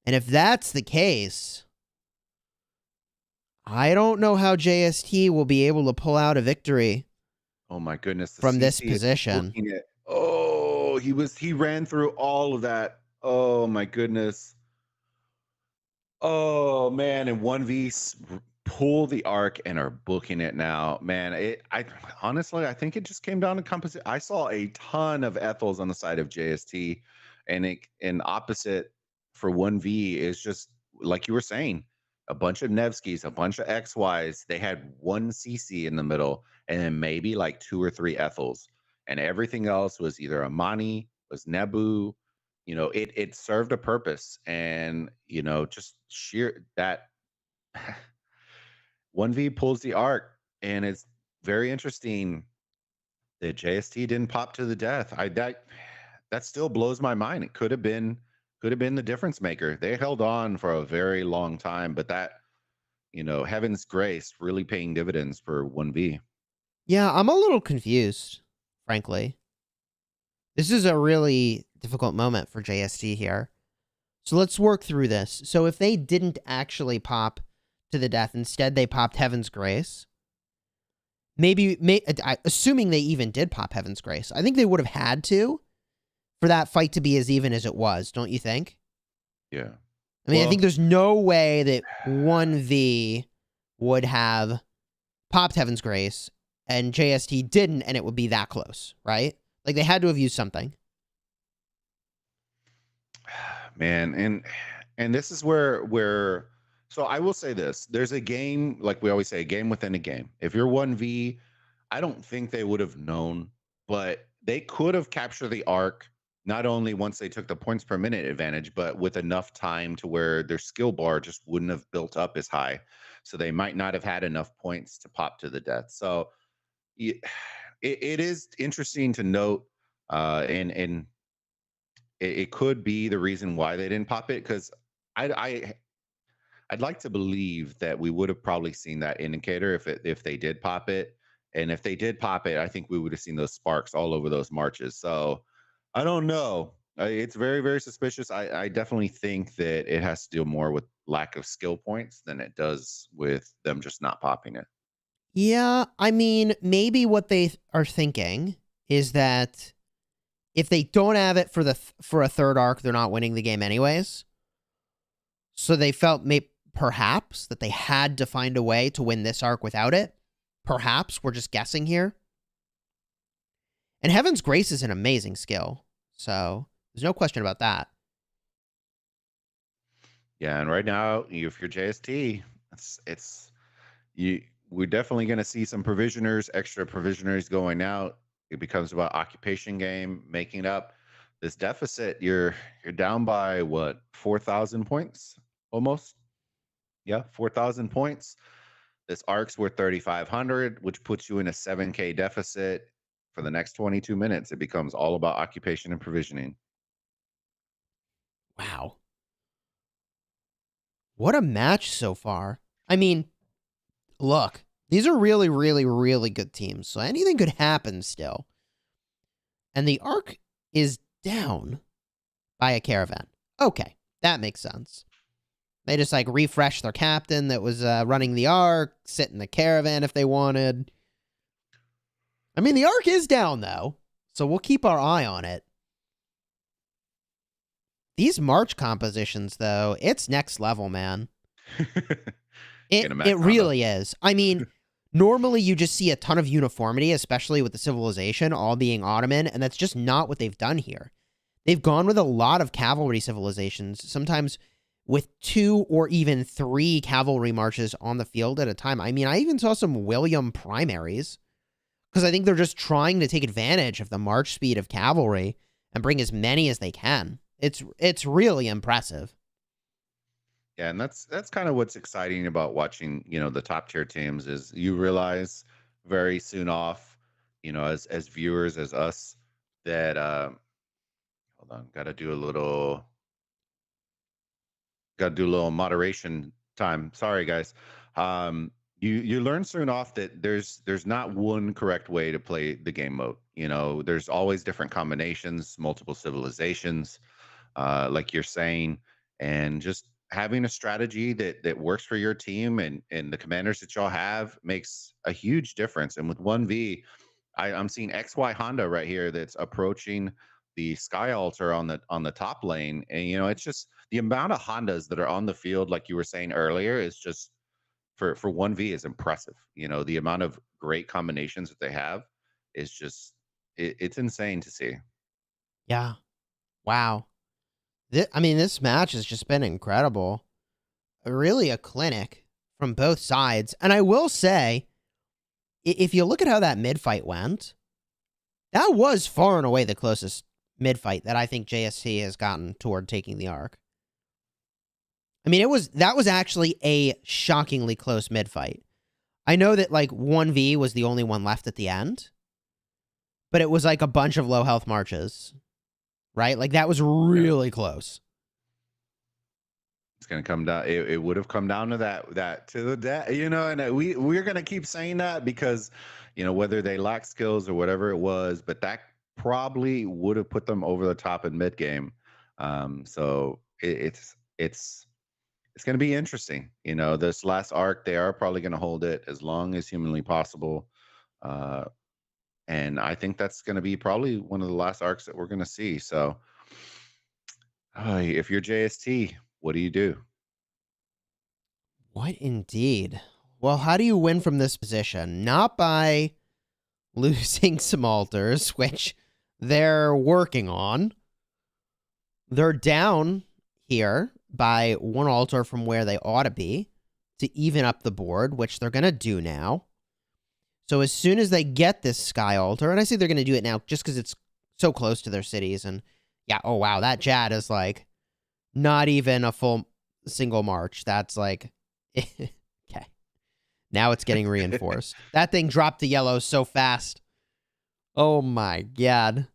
[SPEAKER 2] And if that's the case, I don't know how JST will be able to pull out a victory.
[SPEAKER 3] Oh my goodness.
[SPEAKER 2] From this position.
[SPEAKER 3] Oh, he ran through all of that. Oh my goodness. Oh man, and 1V pull the Ark and are booking it now. Man, I honestly I think it just came down to composition. I saw a ton of Ethels on the side of JST, and opposite for 1V is just like you were saying, a bunch of Nevskys, a bunch of XYs. They had one CC in the middle, and then maybe like 2 or 3 Ethels. And everything else was either Amani, was Nebu. You know, it served a purpose. And, you know, just sheer that 1V pulls the Ark, and it's very interesting that JST didn't pop to the death. That still blows my mind. It could have been the difference maker. They held on for a very long time, but that, you know, Heaven's Grace really paying dividends for 1V.
[SPEAKER 2] Yeah, I'm a little confused, frankly. This is a really difficult moment for JST here. So let's work through this. So if they didn't actually pop to the death, instead they popped Heaven's Grace. Assuming they even did pop Heaven's Grace, I think they would have had to for that fight to be as even as it was, don't you think?
[SPEAKER 3] Yeah.
[SPEAKER 2] I mean,
[SPEAKER 3] Well,
[SPEAKER 2] I think there's no way that 1V would have popped Heaven's Grace and JST didn't, and it would be that close, right? Like, they had to have used something.
[SPEAKER 3] man, and this is where so I will say this. There's a game, like we always say, a game within a game. If you're 1V, I don't think they would have known, but they could have captured the arc not only once they took the points per minute advantage, but with enough time to where their skill bar just wouldn't have built up as high. So they might not have had enough points to pop to the death. So it is interesting to note, and it could be the reason why they didn't pop it, because I'd like to believe that we would have probably seen that indicator if they did pop it. And if they did pop it, I think we would have seen those sparks all over those marches. So I don't know. It's very, very suspicious. I definitely think that it has to do more with lack of skill points than it does with them just not popping it.
[SPEAKER 2] Yeah, I mean, maybe what they are thinking is that if they don't have it for a third arc, they're not winning the game anyways. So they felt perhaps that they had to find a way to win this arc without it. Perhaps, we're just guessing here. And Heaven's Grace is an amazing skill, so there's no question about that.
[SPEAKER 3] Yeah, and right now, if you're JST, we're definitely going to see some extra provisioners going out. It becomes about occupation game, making up this deficit. You're down by what, 4,000 points almost? Yeah, 4,000 points. This arc's worth 3,500, which puts you in a 7K deficit for the next 22 minutes. It becomes all about occupation and provisioning.
[SPEAKER 2] Wow. What a match so far. I mean, look, these are really, really, really good teams, so anything could happen still. And the arc is down by a caravan. Okay, that makes sense. They just, like, refresh their captain that was running the arc, sit in the caravan if they wanted. I mean, the arc is down, though, so we'll keep our eye on it. These March compositions, though, it's next level, man. It really is. I mean, normally you just see a ton of uniformity, especially with the civilization all being Ottoman, and that's just not what they've done here. They've gone with a lot of cavalry civilizations, sometimes with 2 or even 3 cavalry marches on the field at a time. I mean, I even saw some William primaries, because I think they're just trying to take advantage of the march speed of cavalry and bring as many as they can. It's really impressive.
[SPEAKER 3] Yeah, and that's kind of what's exciting about watching, the top tier teams, is you realize very soon off, as viewers, as us, that hold on, got to do a little moderation time. Sorry, guys. You learn soon off that there's not one correct way to play the game mode. There's always different combinations, multiple civilizations, like you're saying, and just having a strategy that works for your team and the commanders that y'all have makes a huge difference. And with 1V, I'm seeing XY Honda right here that's approaching the Sky Altar on the top lane, and it's just the amount of Hondas that are on the field, like you were saying earlier, is just for 1V is impressive. The amount of great combinations that they have is just it's insane to see.
[SPEAKER 2] Yeah. Wow. This match has just been incredible. Really a clinic from both sides. And I will say, if you look at how that mid-fight went, that was far and away the closest mid-fight that I think JST has gotten toward taking the arc. I mean, that was actually a shockingly close mid-fight. I know that, like, 1V was the only one left at the end, but it was like a bunch of low health marches, right? Like, that was really close.
[SPEAKER 3] It's going to come down. It would have come down to that to the death, and we're going to keep saying that because, whether they lack skills or whatever it was, but that probably would have put them over the top in mid game. So it's going to be interesting. You know, this last arc, they are probably going to hold it as long as humanly possible. Uh, and I think that's going to be probably one of the last arcs that we're going to see. So, if you're JST, what do you do?
[SPEAKER 2] What indeed? Well, how do you win from this position? Not by losing some altars, which they're working on. They're down here by one altar from where they ought to be to even up the board, which they're going to do now. So as soon as they get this sky altar, and I say they're going to do it now just because it's so close to their cities, and yeah, oh wow, that Jad is like not even a full single march. That's like, okay. Now it's getting reinforced. That thing dropped the yellow so fast. Oh my god.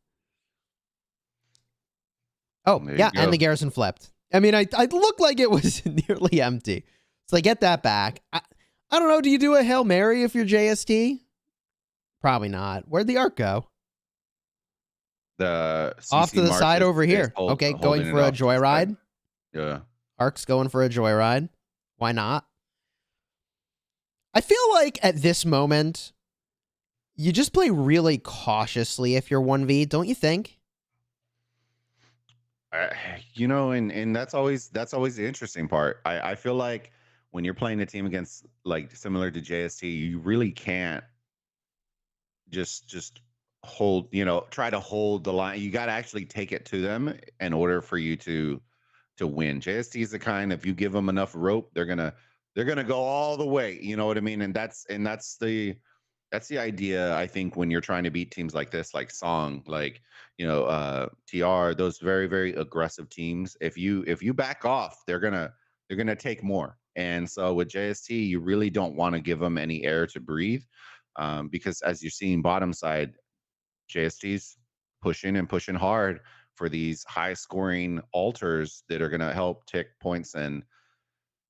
[SPEAKER 2] Oh, yeah, and the garrison flipped. I mean, I looked like it was nearly empty. So they get that back. I don't know, do you do a Hail Mary if you're JST? Probably not. Where'd the arc go?
[SPEAKER 3] The
[SPEAKER 2] off to the side over here. Okay, going for a joyride.
[SPEAKER 3] Yeah.
[SPEAKER 2] Arc's going for a joyride. Why not? I feel like at this moment, you just play really cautiously if you're 1v, don't you think?
[SPEAKER 3] You know, and that's always the interesting part. I feel like when you're playing a team against, like, similar to JST, you really can't just hold, try to hold the line. You got to actually take it to them in order for you to win. JST is the kind, if you give them enough rope, they're gonna go all the way. You know what I mean? And that's the idea, I think, when you're trying to beat teams like this, like Song, like, TR, those very, very aggressive teams. If you back off, they're gonna take more. And so with JST, you really don't want to give them any air to breathe, because as you're seeing bottom side, JST's pushing hard for these high scoring altars that are gonna help tick points and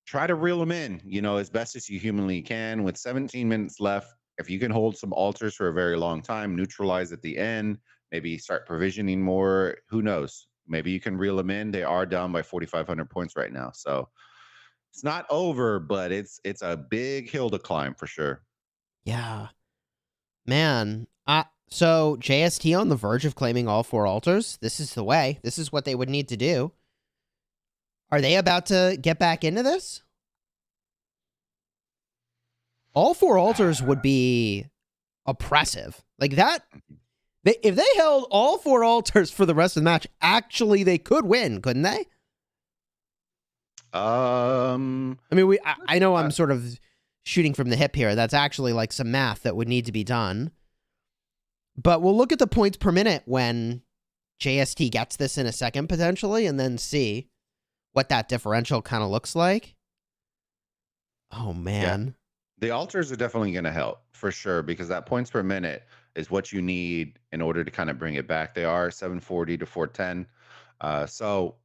[SPEAKER 3] try to reel them in, as best as you humanly can. With 17 minutes left, if you can hold some altars for a very long time, neutralize at the end, maybe start provisioning more, who knows? Maybe you can reel them in. They are down by 4,500 points right now. So it's not over, but it's a big hill to climb for sure.
[SPEAKER 2] Yeah. Man, so JST on the verge of claiming all 4 altars? This is the way. This is what they would need to do. Are they about to get back into this? All 4 altars would be oppressive. Like that, if they held all 4 altars for the rest of the match, actually they could win, couldn't they? I mean, I know I'm sort of shooting from the hip here. That's actually like some math that would need to be done. But we'll look at the points per minute when JST gets this in a second, potentially, and then see what that differential kind of looks like. Oh, man.
[SPEAKER 3] Yeah. The altars are definitely going to help, for sure, because that points per minute is what you need in order to kind of bring it back. They are 740 to 410. So,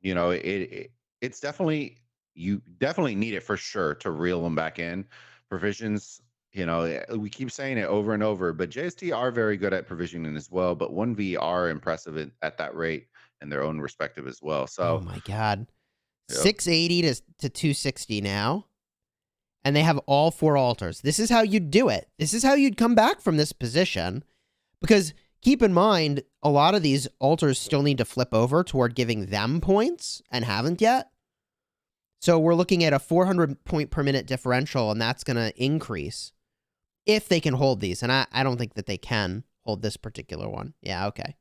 [SPEAKER 3] it's definitely, you definitely need it for sure to reel them back in. Provisions, we keep saying it over and over, but JST are very good at provisioning as well. But 1V are impressive at that rate in their own respective as well. So,
[SPEAKER 2] oh my God.
[SPEAKER 3] Yep.
[SPEAKER 2] 680 to 260 now. And they have all 4 altars. This is how you'd do it. This is how you'd come back from this position. Because keep in mind, a lot of these altars still need to flip over toward giving them points and haven't yet. So we're looking at a 400 point per minute differential, and that's going to increase if they can hold these. And I don't think that they can hold this particular one. Yeah, okay.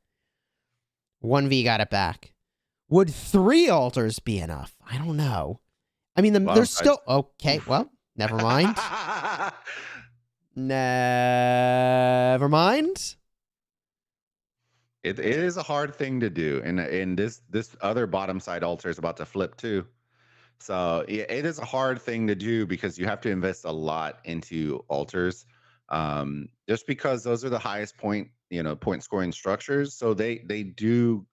[SPEAKER 2] 1V got it back. Would 3 altars be enough? I don't know. I mean, there's still... Okay, well... Never mind. Never mind.
[SPEAKER 3] It is a hard thing to do, and this other bottom side altar is about to flip too. So it is a hard thing to do because you have to invest a lot into altars, just because those are the highest point scoring structures. So they do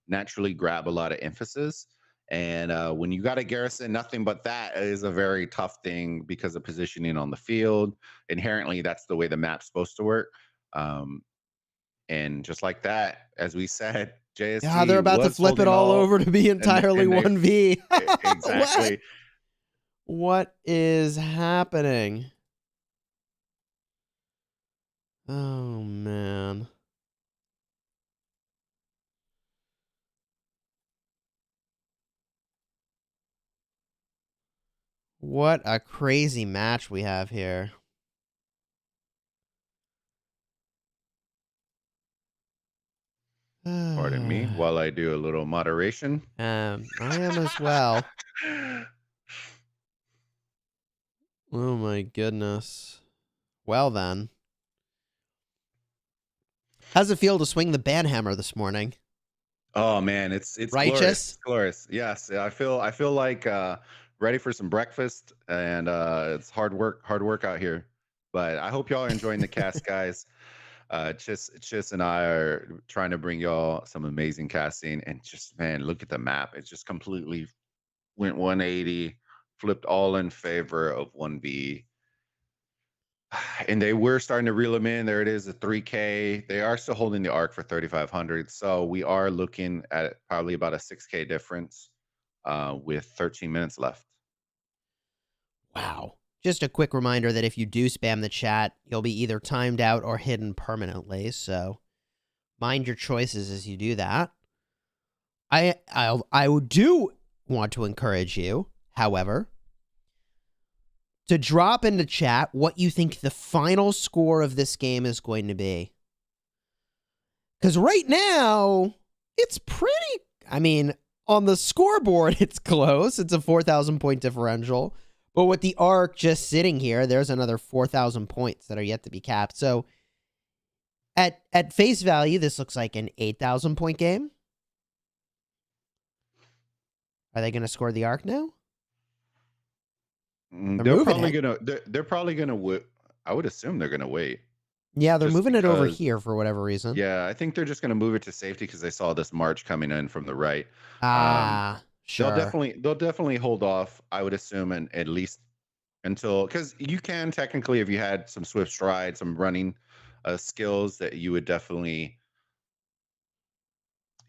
[SPEAKER 3] naturally grab a lot of emphasis. And when you got a garrison, nothing but that is a very tough thing because of positioning on the field. Inherently, that's the way the map's supposed to work. And just like that, as we said,
[SPEAKER 2] Yeah, they're
[SPEAKER 3] JST
[SPEAKER 2] about to
[SPEAKER 3] was
[SPEAKER 2] flip it
[SPEAKER 3] holding
[SPEAKER 2] all
[SPEAKER 3] all,
[SPEAKER 2] over to be entirely
[SPEAKER 3] and they
[SPEAKER 2] 1v. What?
[SPEAKER 3] exactly.
[SPEAKER 2] What is happening? Oh, man. What a crazy match we have here.
[SPEAKER 3] Pardon me
[SPEAKER 2] I
[SPEAKER 3] while I do a little moderation.
[SPEAKER 2] am as well. Oh my goodness. Well then. How's it feel to swing the banhammer this morning?
[SPEAKER 3] Oh man, it's glorious.
[SPEAKER 2] Righteous?
[SPEAKER 3] It's glorious. Yes, I feel like ready for some breakfast, and it's hard work out here. But I hope y'all are enjoying the cast, guys. Chis and I are trying to bring y'all some amazing casting, and just man, look at the map. It just completely went 180, flipped all in favor of 1V. And they were starting to reel them in. There it is, a 3K. They are still holding the arc for 3,500. So we are looking at probably about a 6K difference with 13 minutes left.
[SPEAKER 2] Wow. Just a quick reminder that if you do spam the chat, you'll be either timed out or hidden permanently. So mind your choices as you do that. I do want to encourage you, however, to drop into chat what you think the final score of this game is going to be. Because right now, it's pretty, I mean, on the scoreboard, it's close. It's a 4,000 point differential. But with the arc just sitting here, there's another 4,000 points that are yet to be capped. So at face value, this looks like an 8,000 point game. Are they going to score the arc now?
[SPEAKER 3] They're probably gonna I would assume they're gonna wait.
[SPEAKER 2] Yeah, they're
[SPEAKER 3] Just
[SPEAKER 2] moving it over
[SPEAKER 3] because-
[SPEAKER 2] here for whatever reason.
[SPEAKER 3] Yeah, I think they're just gonna move it to safety because they saw this march coming in from the right.
[SPEAKER 2] Sure.
[SPEAKER 3] They'll definitely hold off, I would assume, and at least until, because you can technically, if you had some swift stride, some running skills, that you would definitely,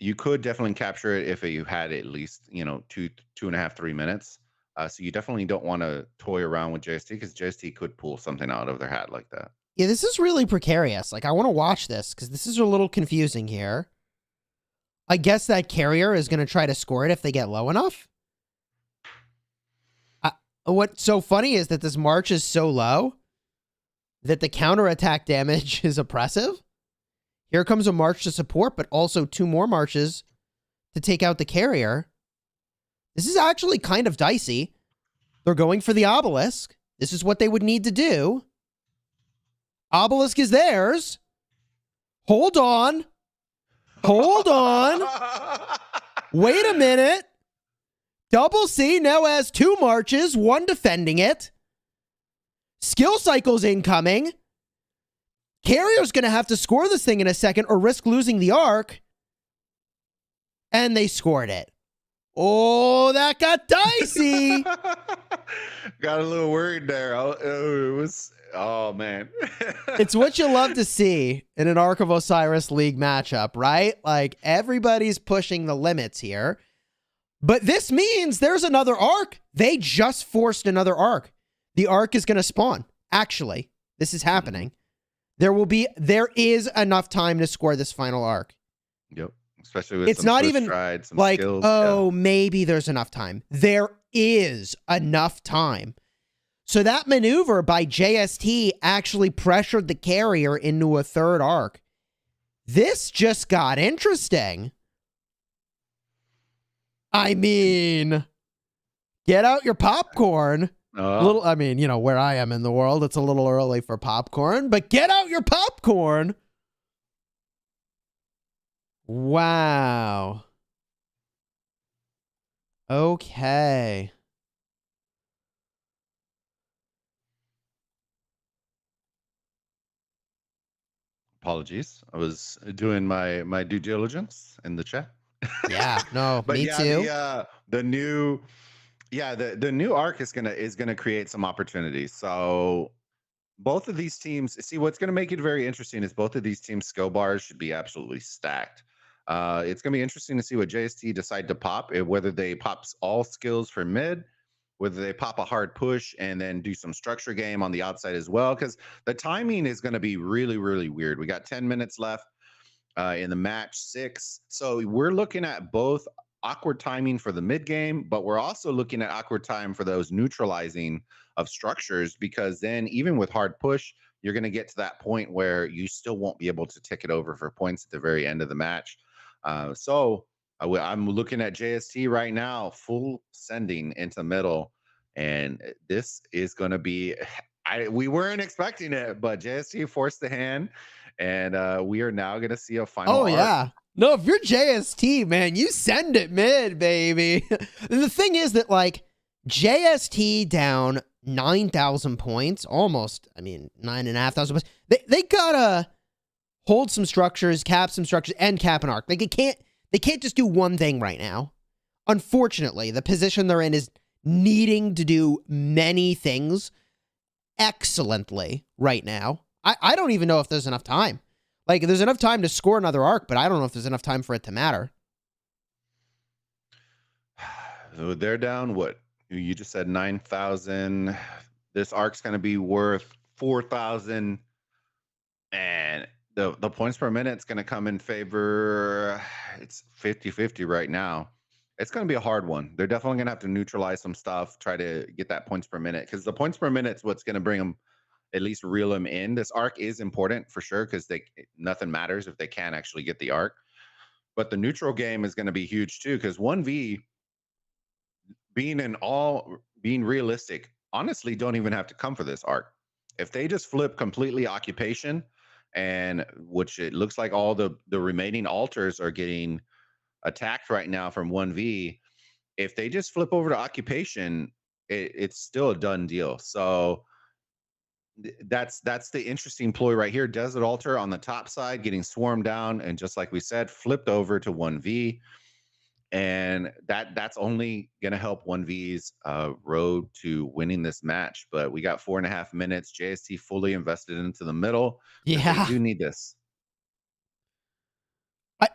[SPEAKER 3] you could definitely capture it if you had at least 2.5, 3 minutes. So you definitely don't want to toy around with JST because JST could pull something out of their hat like that.
[SPEAKER 2] Yeah, this is really precarious. Like, I want to watch this because this is a little confusing here. I guess that carrier is going to try to score it if they get low enough. What's so funny is that this march is so low that the counterattack damage is oppressive. Here comes a march to support, but also 2 more marches to take out the carrier. This is actually kind of dicey. They're going for the obelisk. This is what they would need to do. Obelisk is theirs. Hold on. Hold on. Wait a minute. Double C now has 2 marches, 1 defending it. Skill cycles incoming. Carrier's going to have to score this thing in a second or risk losing the arc. And they scored it. Oh, that got dicey.
[SPEAKER 3] Got a little worried there. Oh man.
[SPEAKER 2] It's what you love to see in an Arc of Osiris League matchup, right? Like, everybody's pushing the limits here. But this means there's another arc. They just forced another arc. The arc is going to spawn. Actually, this is happening. There is enough time to score this final arc.
[SPEAKER 3] Yep. Especially with
[SPEAKER 2] it's not even
[SPEAKER 3] stride, some
[SPEAKER 2] like,
[SPEAKER 3] skills.
[SPEAKER 2] Maybe there's enough time. There is enough time. So that maneuver by JST actually pressured the carrier into a 3rd arc. This just got interesting. I mean, get out your popcorn. Where I am in the world, it's a little early for popcorn, but get out your popcorn. Wow. Okay.
[SPEAKER 3] Apologies. I was doing my due diligence in the chat.
[SPEAKER 2] Yeah, no,
[SPEAKER 3] But
[SPEAKER 2] me
[SPEAKER 3] yeah,
[SPEAKER 2] too.
[SPEAKER 3] the new arc is gonna create some opportunities. So both of these teams, see what's going to make it very interesting is both of these teams' skill bars should be absolutely stacked. It's going to be interesting to see what JST decide to pop, whether they pops all skills for mid, whether they pop a hard push and then do some structure game on the outside as well, because the timing is going to be really, really weird. We got 10 minutes left in the match 6. So we're looking at both awkward timing for the mid game, but we're also looking at awkward time for those neutralizing of structures, because then even with hard push, you're going to get to that point where you still won't be able to tick it over for points at the very end of the match. I'm looking at JST right now, full sending into middle, and this is going to be. We weren't expecting it, but JST forced the hand, and we are now going to see a final.
[SPEAKER 2] Oh
[SPEAKER 3] arc.
[SPEAKER 2] yeah. No, if you're JST, man, you send it mid, baby. And the thing is that, like, JST down 9,000 points, almost, I mean, 9,500 points. They gotta hold some structures, cap some structures, and cap an arc. Like, they can't just do one thing right now. Unfortunately, the position they're in is needing to do many things excellently right now. I don't even know if there's enough time. Like, there's enough time to score another arc, but I don't know if there's enough time for it to matter.
[SPEAKER 3] So they're down, what? You just said 9,000. This arc's going to be worth 4,000. And the points per minute is going to come in favor. It's 50-50 right now. It's going to be a hard one. They're definitely going to have to neutralize some stuff, try to get that points per minute, because the points per minute is what's going to bring them, at least reel them in. This arc is important for sure, because nothing matters if they can't actually get the arc. But the neutral game is going to be huge too, because 1v, being realistic, honestly don't even have to come for this arc. If they just flip completely occupation, and which it looks like all the remaining altars are getting attacked right now from 1v, if they just flip over to occupation, it's still a done deal. So that's the interesting ploy right here. Desert Altar on the top side getting swarmed down, and just like we said, flipped over to 1v, and that's only going to help 1v's road to winning this match. But we got 4.5 minutes. JST fully invested into the middle.
[SPEAKER 2] Yeah.
[SPEAKER 3] They do need this.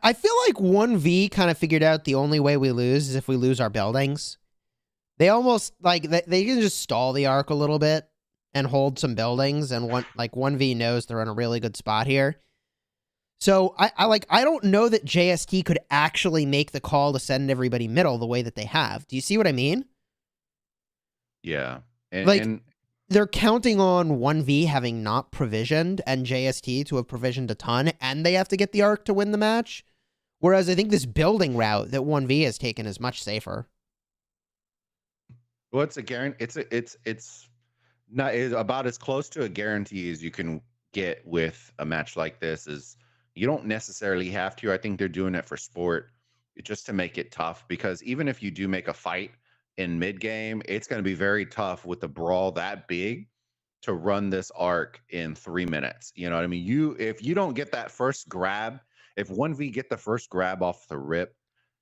[SPEAKER 2] I feel like 1v kind of figured out the only way we lose is if we lose our buildings. They almost, like, they can just stall the arc a little bit and hold some buildings, and 1v knows they're in a really good spot here. So I don't know that JST could actually make the call to send everybody middle the way that they have. Do you see what I mean?
[SPEAKER 3] Yeah.
[SPEAKER 2] And they're counting on 1v having not provisioned and JST to have provisioned a ton, and they have to get the arc to win the match. Whereas I think this building route that 1v has taken is much safer.
[SPEAKER 3] Well, it's a guarantee. It's about as close to a guarantee as you can get with a match like this. Is you don't necessarily have to. I think they're doing it for sport, just to make it tough, because even if you do make a fight in mid game, it's going to be very tough with the brawl that big to run this arc in 3 minutes. You know what I mean? If you don't get that first grab, if 1v get the first grab off the rip,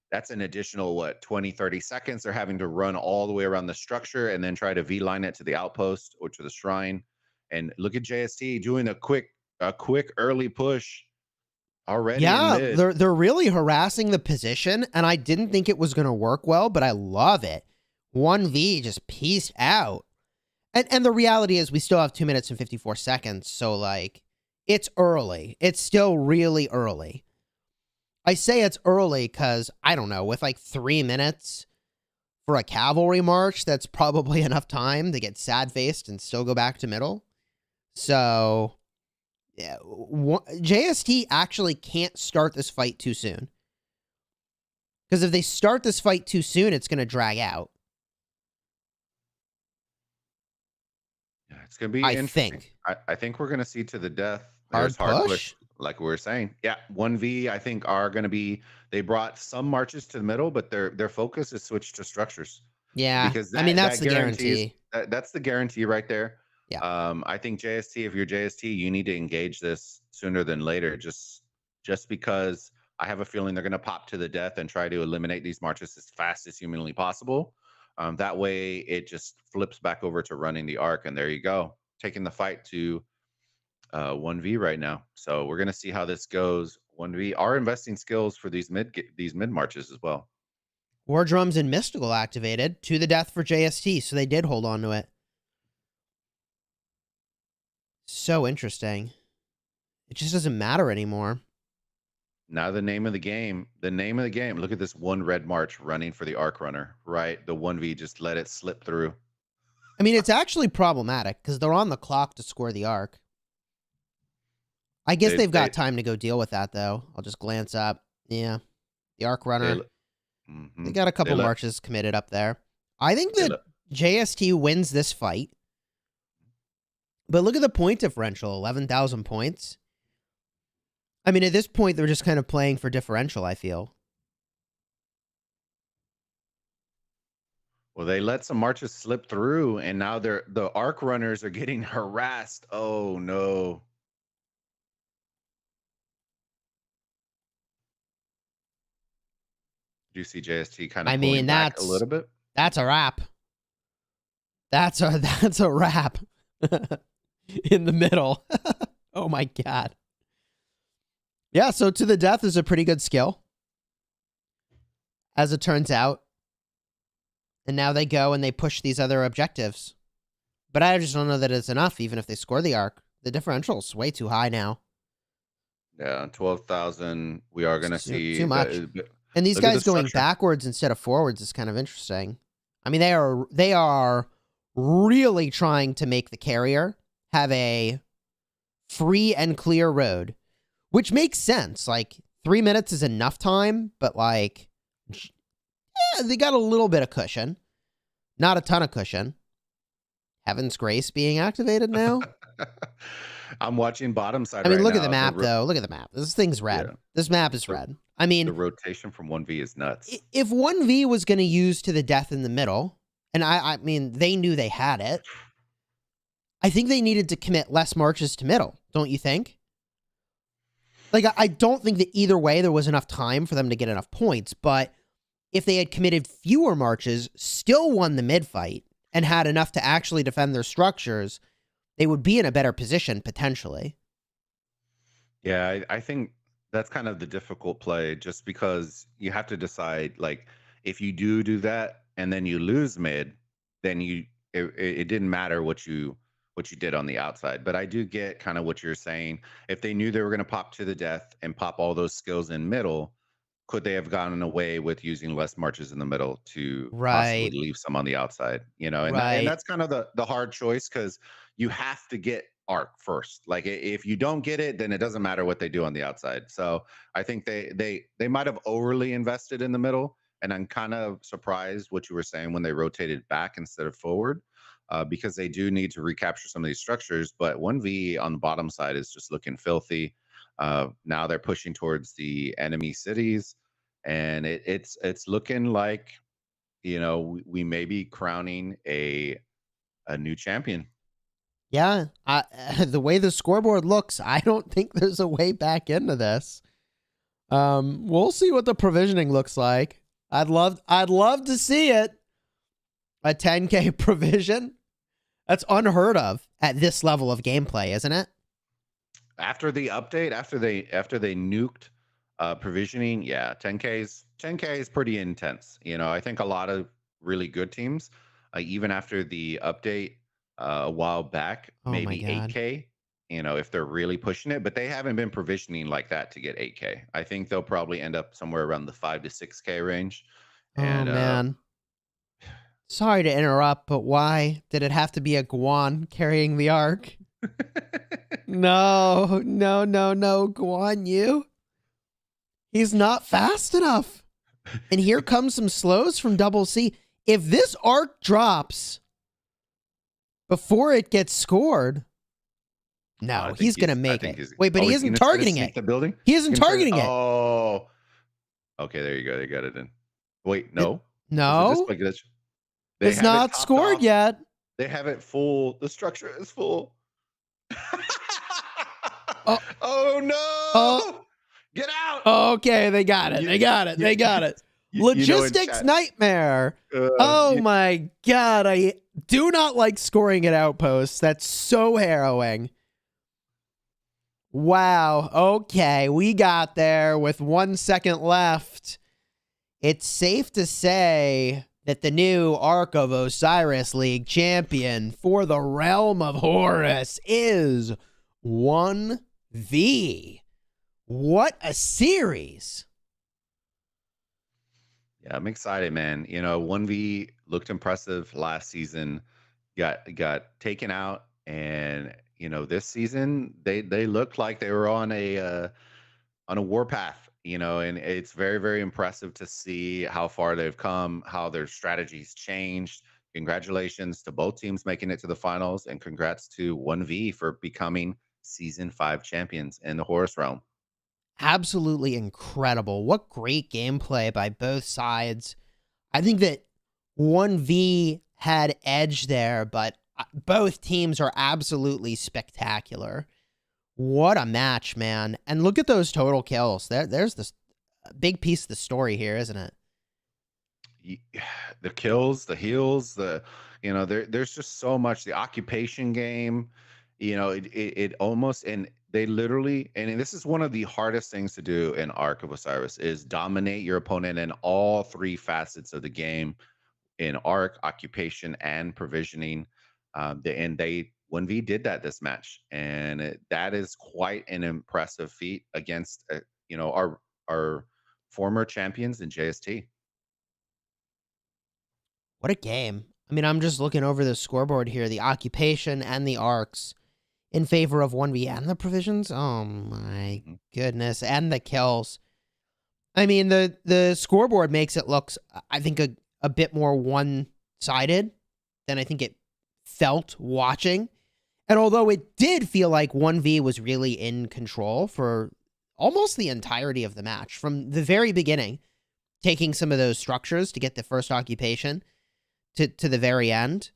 [SPEAKER 3] that's an additional 20-30 seconds they're having to run all the way around the structure and then try to v-line it to the outpost or to the shrine. And look at JST doing a quick early push already.
[SPEAKER 2] Yeah, they're really harassing the position, and I didn't think it was going to work well, but I love it. 1v just pieced out. And the reality is we still have 2 minutes and 54 seconds, so, like, it's early. It's still really early. I say it's early because, I don't know, with like 3 minutes for a cavalry march, that's probably enough time to get sad-faced and still go back to middle. So, yeah, JST actually can't start this fight too soon. Because if they start this fight too soon, it's going to drag out.
[SPEAKER 3] Yeah, it's going to be interesting. I think we're going to see to the death.
[SPEAKER 2] Hard push?
[SPEAKER 3] Like we were saying. Yeah, 1v, I think, are going to be, they brought some marches to the middle, but their focus is switched to structures.
[SPEAKER 2] Yeah,
[SPEAKER 3] because
[SPEAKER 2] that's the guarantee.
[SPEAKER 3] That's the guarantee right there.
[SPEAKER 2] Yeah.
[SPEAKER 3] I think JST, if you're JST, you need to engage this sooner than later, just because I have a feeling they're going to pop to the death and try to eliminate these marches as fast as humanly possible. That way, it just flips back over to running the arc, and there you go. taking the fight to 1V right now. So we're gonna see how this goes. 1V are investing skills for these mid marches as well.
[SPEAKER 2] War Drums and Mystical activated to the death for JST, so they did hold on to it. So interesting. It just doesn't matter anymore.
[SPEAKER 3] Now the name of the game. Look at this one red march running for the Arc Runner, right? The 1V just let it slip through.
[SPEAKER 2] I mean, it's actually problematic because they're on the clock to score the Arc. I guess they've got time to go deal with that, though. I'll just glance up. Yeah. The Arc Runner. They got a couple marches committed up there. I think that JST wins this fight. But look at the point differential, 11,000 points. I mean, at this point, they're just kind of playing for differential, I feel.
[SPEAKER 3] Well, they let some marches slip through, and now the Arc Runners are getting harassed. Oh, no. Do you see JST kind of pulling back a little bit?
[SPEAKER 2] That's a wrap. That's a wrap. In the middle. Oh my god. Yeah, so to the death is a pretty good skill, as it turns out. And now they go and they push these other objectives. But I just don't know that it's enough, even if they score the Arc. The differential is way too high now.
[SPEAKER 3] Yeah, 12,000. We are going to see
[SPEAKER 2] too much. And these guys going backwards instead of forwards is kind of interesting. I mean, they are really trying to make the carrier have a free and clear road, which makes sense. Like 3 minutes is enough time, but like, yeah, they got a little bit of cushion, not a ton of cushion. Heaven's Grace being activated now.
[SPEAKER 3] I'm watching bottom side.
[SPEAKER 2] I mean, look at the map, though. Look at the map. This thing's red. Yeah. This map is red. I mean,
[SPEAKER 3] the rotation from 1V is nuts.
[SPEAKER 2] If 1V was going to use to the death in the middle, and I mean, they knew they had it, I think they needed to commit less marches to middle, don't you think? Like, I don't think that either way there was enough time for them to get enough points, but if they had committed fewer marches, still won the mid fight, and had enough to actually defend their structures, they would be in a better position, potentially.
[SPEAKER 3] Yeah, I think that's kind of the difficult play, just because you have to decide, like, if you do that and then you lose mid, then it didn't matter what you did on the outside. But I do get kind of what you're saying. If they knew they were going to pop to the death and pop all those skills in middle, could they have gotten away with using less marches in the middle to possibly leave some on the outside? You know, and that's kind of the hard choice, because you have to get Arc first. Like, if you don't get it, then it doesn't matter what they do on the outside. So I think they might have overly invested in the middle, and I'm kind of surprised what you were saying when they rotated back instead of forward, because they do need to recapture some of these structures. But 1V on the bottom side is just looking filthy. Now they're pushing towards the enemy cities, and it's looking like, you know, we may be crowning a new champion.
[SPEAKER 2] Yeah, the way the scoreboard looks, I don't think there's a way back into this. We'll see what the provisioning looks like. I'd love to see it. A 10K provision. That's unheard of at this level of gameplay, isn't it?
[SPEAKER 3] After the update, after they nuked provisioning, yeah, 10K is pretty intense. You know, I think a lot of really good teams, even after the update a while back, maybe 8K, you know, if they're really pushing it, but they haven't been provisioning like that to get 8K. I think they'll probably end up somewhere around the 5 to 6K range. And,
[SPEAKER 2] oh, man. Sorry to interrupt, but why did it have to be a Guan carrying the Arc? No, Guan Yu. He's not fast enough. And here comes some slows from Double C. If this Arc drops before it gets scored, no, he's going to make it. Wait, but he isn't targeting it.
[SPEAKER 3] The building?
[SPEAKER 2] He isn't targeting it.
[SPEAKER 3] Oh. Okay, there you go. They got it in. Wait, no.
[SPEAKER 2] No. It's not scored yet.
[SPEAKER 3] They have it full. The structure is full. Oh, no. Get out.
[SPEAKER 2] Okay, they got it. They got it. Logistics nightmare. Oh my God. Do not like scoring at outposts. That's so harrowing. Wow. Okay, we got there with 1 second left. It's safe to say that the new Ark of Osiris League champion for the Realm of Horus is OneV. What a series.
[SPEAKER 3] Yeah, I'm excited, man. You know, 1V looked impressive last season, got taken out, and you know, this season they looked like they were on a warpath, you know, and it's very, very impressive to see how far they've come, how their strategies changed. Congratulations to both teams making it to the finals, and congrats to 1V for becoming season 5 champions in the Horus realm.
[SPEAKER 2] Absolutely incredible. What great gameplay by both sides. I think that 1V had edge there, but both teams are absolutely spectacular. What a match, man. And look at those total kills. There's this big piece of the story here, isn't it?
[SPEAKER 3] The kills, the heals, you know, there's just so much. The occupation game, you know, it almost, and they literally, and this is one of the hardest things to do in Ark of Osiris, is dominate your opponent in all 3 facets of the game, in Ark, occupation, and provisioning. And they 1V did that this match, and that is quite an impressive feat against you know, our former champions in JST.
[SPEAKER 2] What a game. I mean, I'm just looking over the scoreboard here. The occupation and the arcs in favor of 1V and the provisions. Oh my goodness. And the kills. I mean, the scoreboard makes it look, I think, a bit more one-sided than I think it felt watching. And although it did feel like 1V was really in control for almost the entirety of the match, from the very beginning, taking some of those structures to get the first occupation to the very end,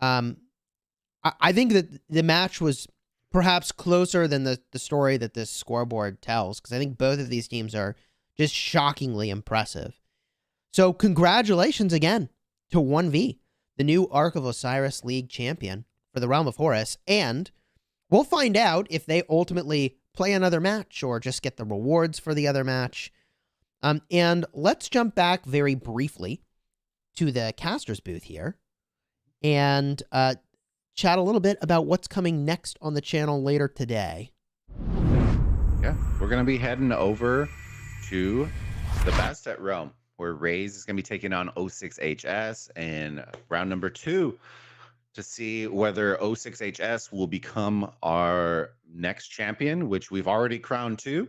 [SPEAKER 2] I think that the match was perhaps closer than the story that this scoreboard tells, because I think both of these teams are just shockingly impressive. So congratulations again to 1V, the new Ark of Osiris League champion for the Realm of Horus, and we'll find out if they ultimately play another match or just get the rewards for the other match. And let's jump back very briefly to the caster's booth here and chat a little bit about what's coming next on the channel later today.
[SPEAKER 3] Yeah, we're going to be heading over to the Bastet realm, where Raze is going to be taking on 06HS in round number 2 to see whether 06HS will become our next champion, which we've already crowned 2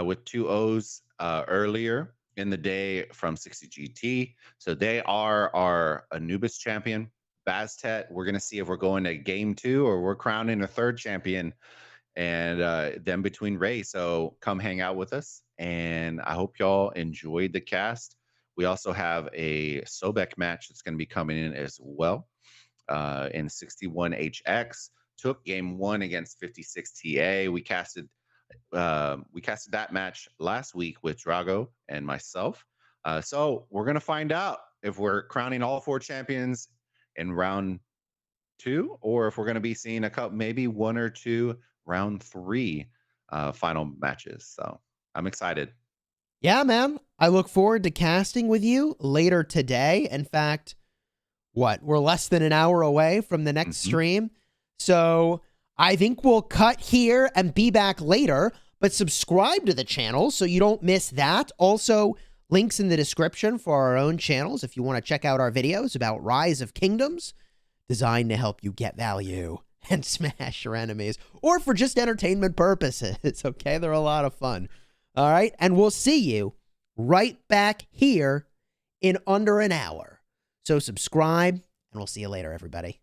[SPEAKER 3] with 2 O's earlier in the day from 60 GT. So they are our Anubis champion. Bastet, we're going to see if we're going to game 2 or we're crowning a 3rd champion, and then between Raze. So come hang out with us, and I hope y'all enjoyed the cast. We also have a Sobek match that's going to be coming in as well. In 61HX, took game 1 against 56TA. We casted that match last week with Drago and myself. So we're gonna find out if we're crowning all 4 champions in round 2, or if we're gonna be seeing a couple, maybe 1 or 2 round 3 final matches. So I'm excited.
[SPEAKER 2] Yeah, man. I look forward to casting with you later today. In fact, we're less than an hour away from the next stream. So I think we'll cut here and be back later, but subscribe to the channel so you don't miss that. Also, links in the description for our own channels if you want to check out our videos about Rise of Kingdoms, designed to help you get value and smash your enemies, or for just entertainment purposes. Okay, they're a lot of fun. All right, and we'll see you right back here in under an hour. So subscribe, and we'll see you later, everybody.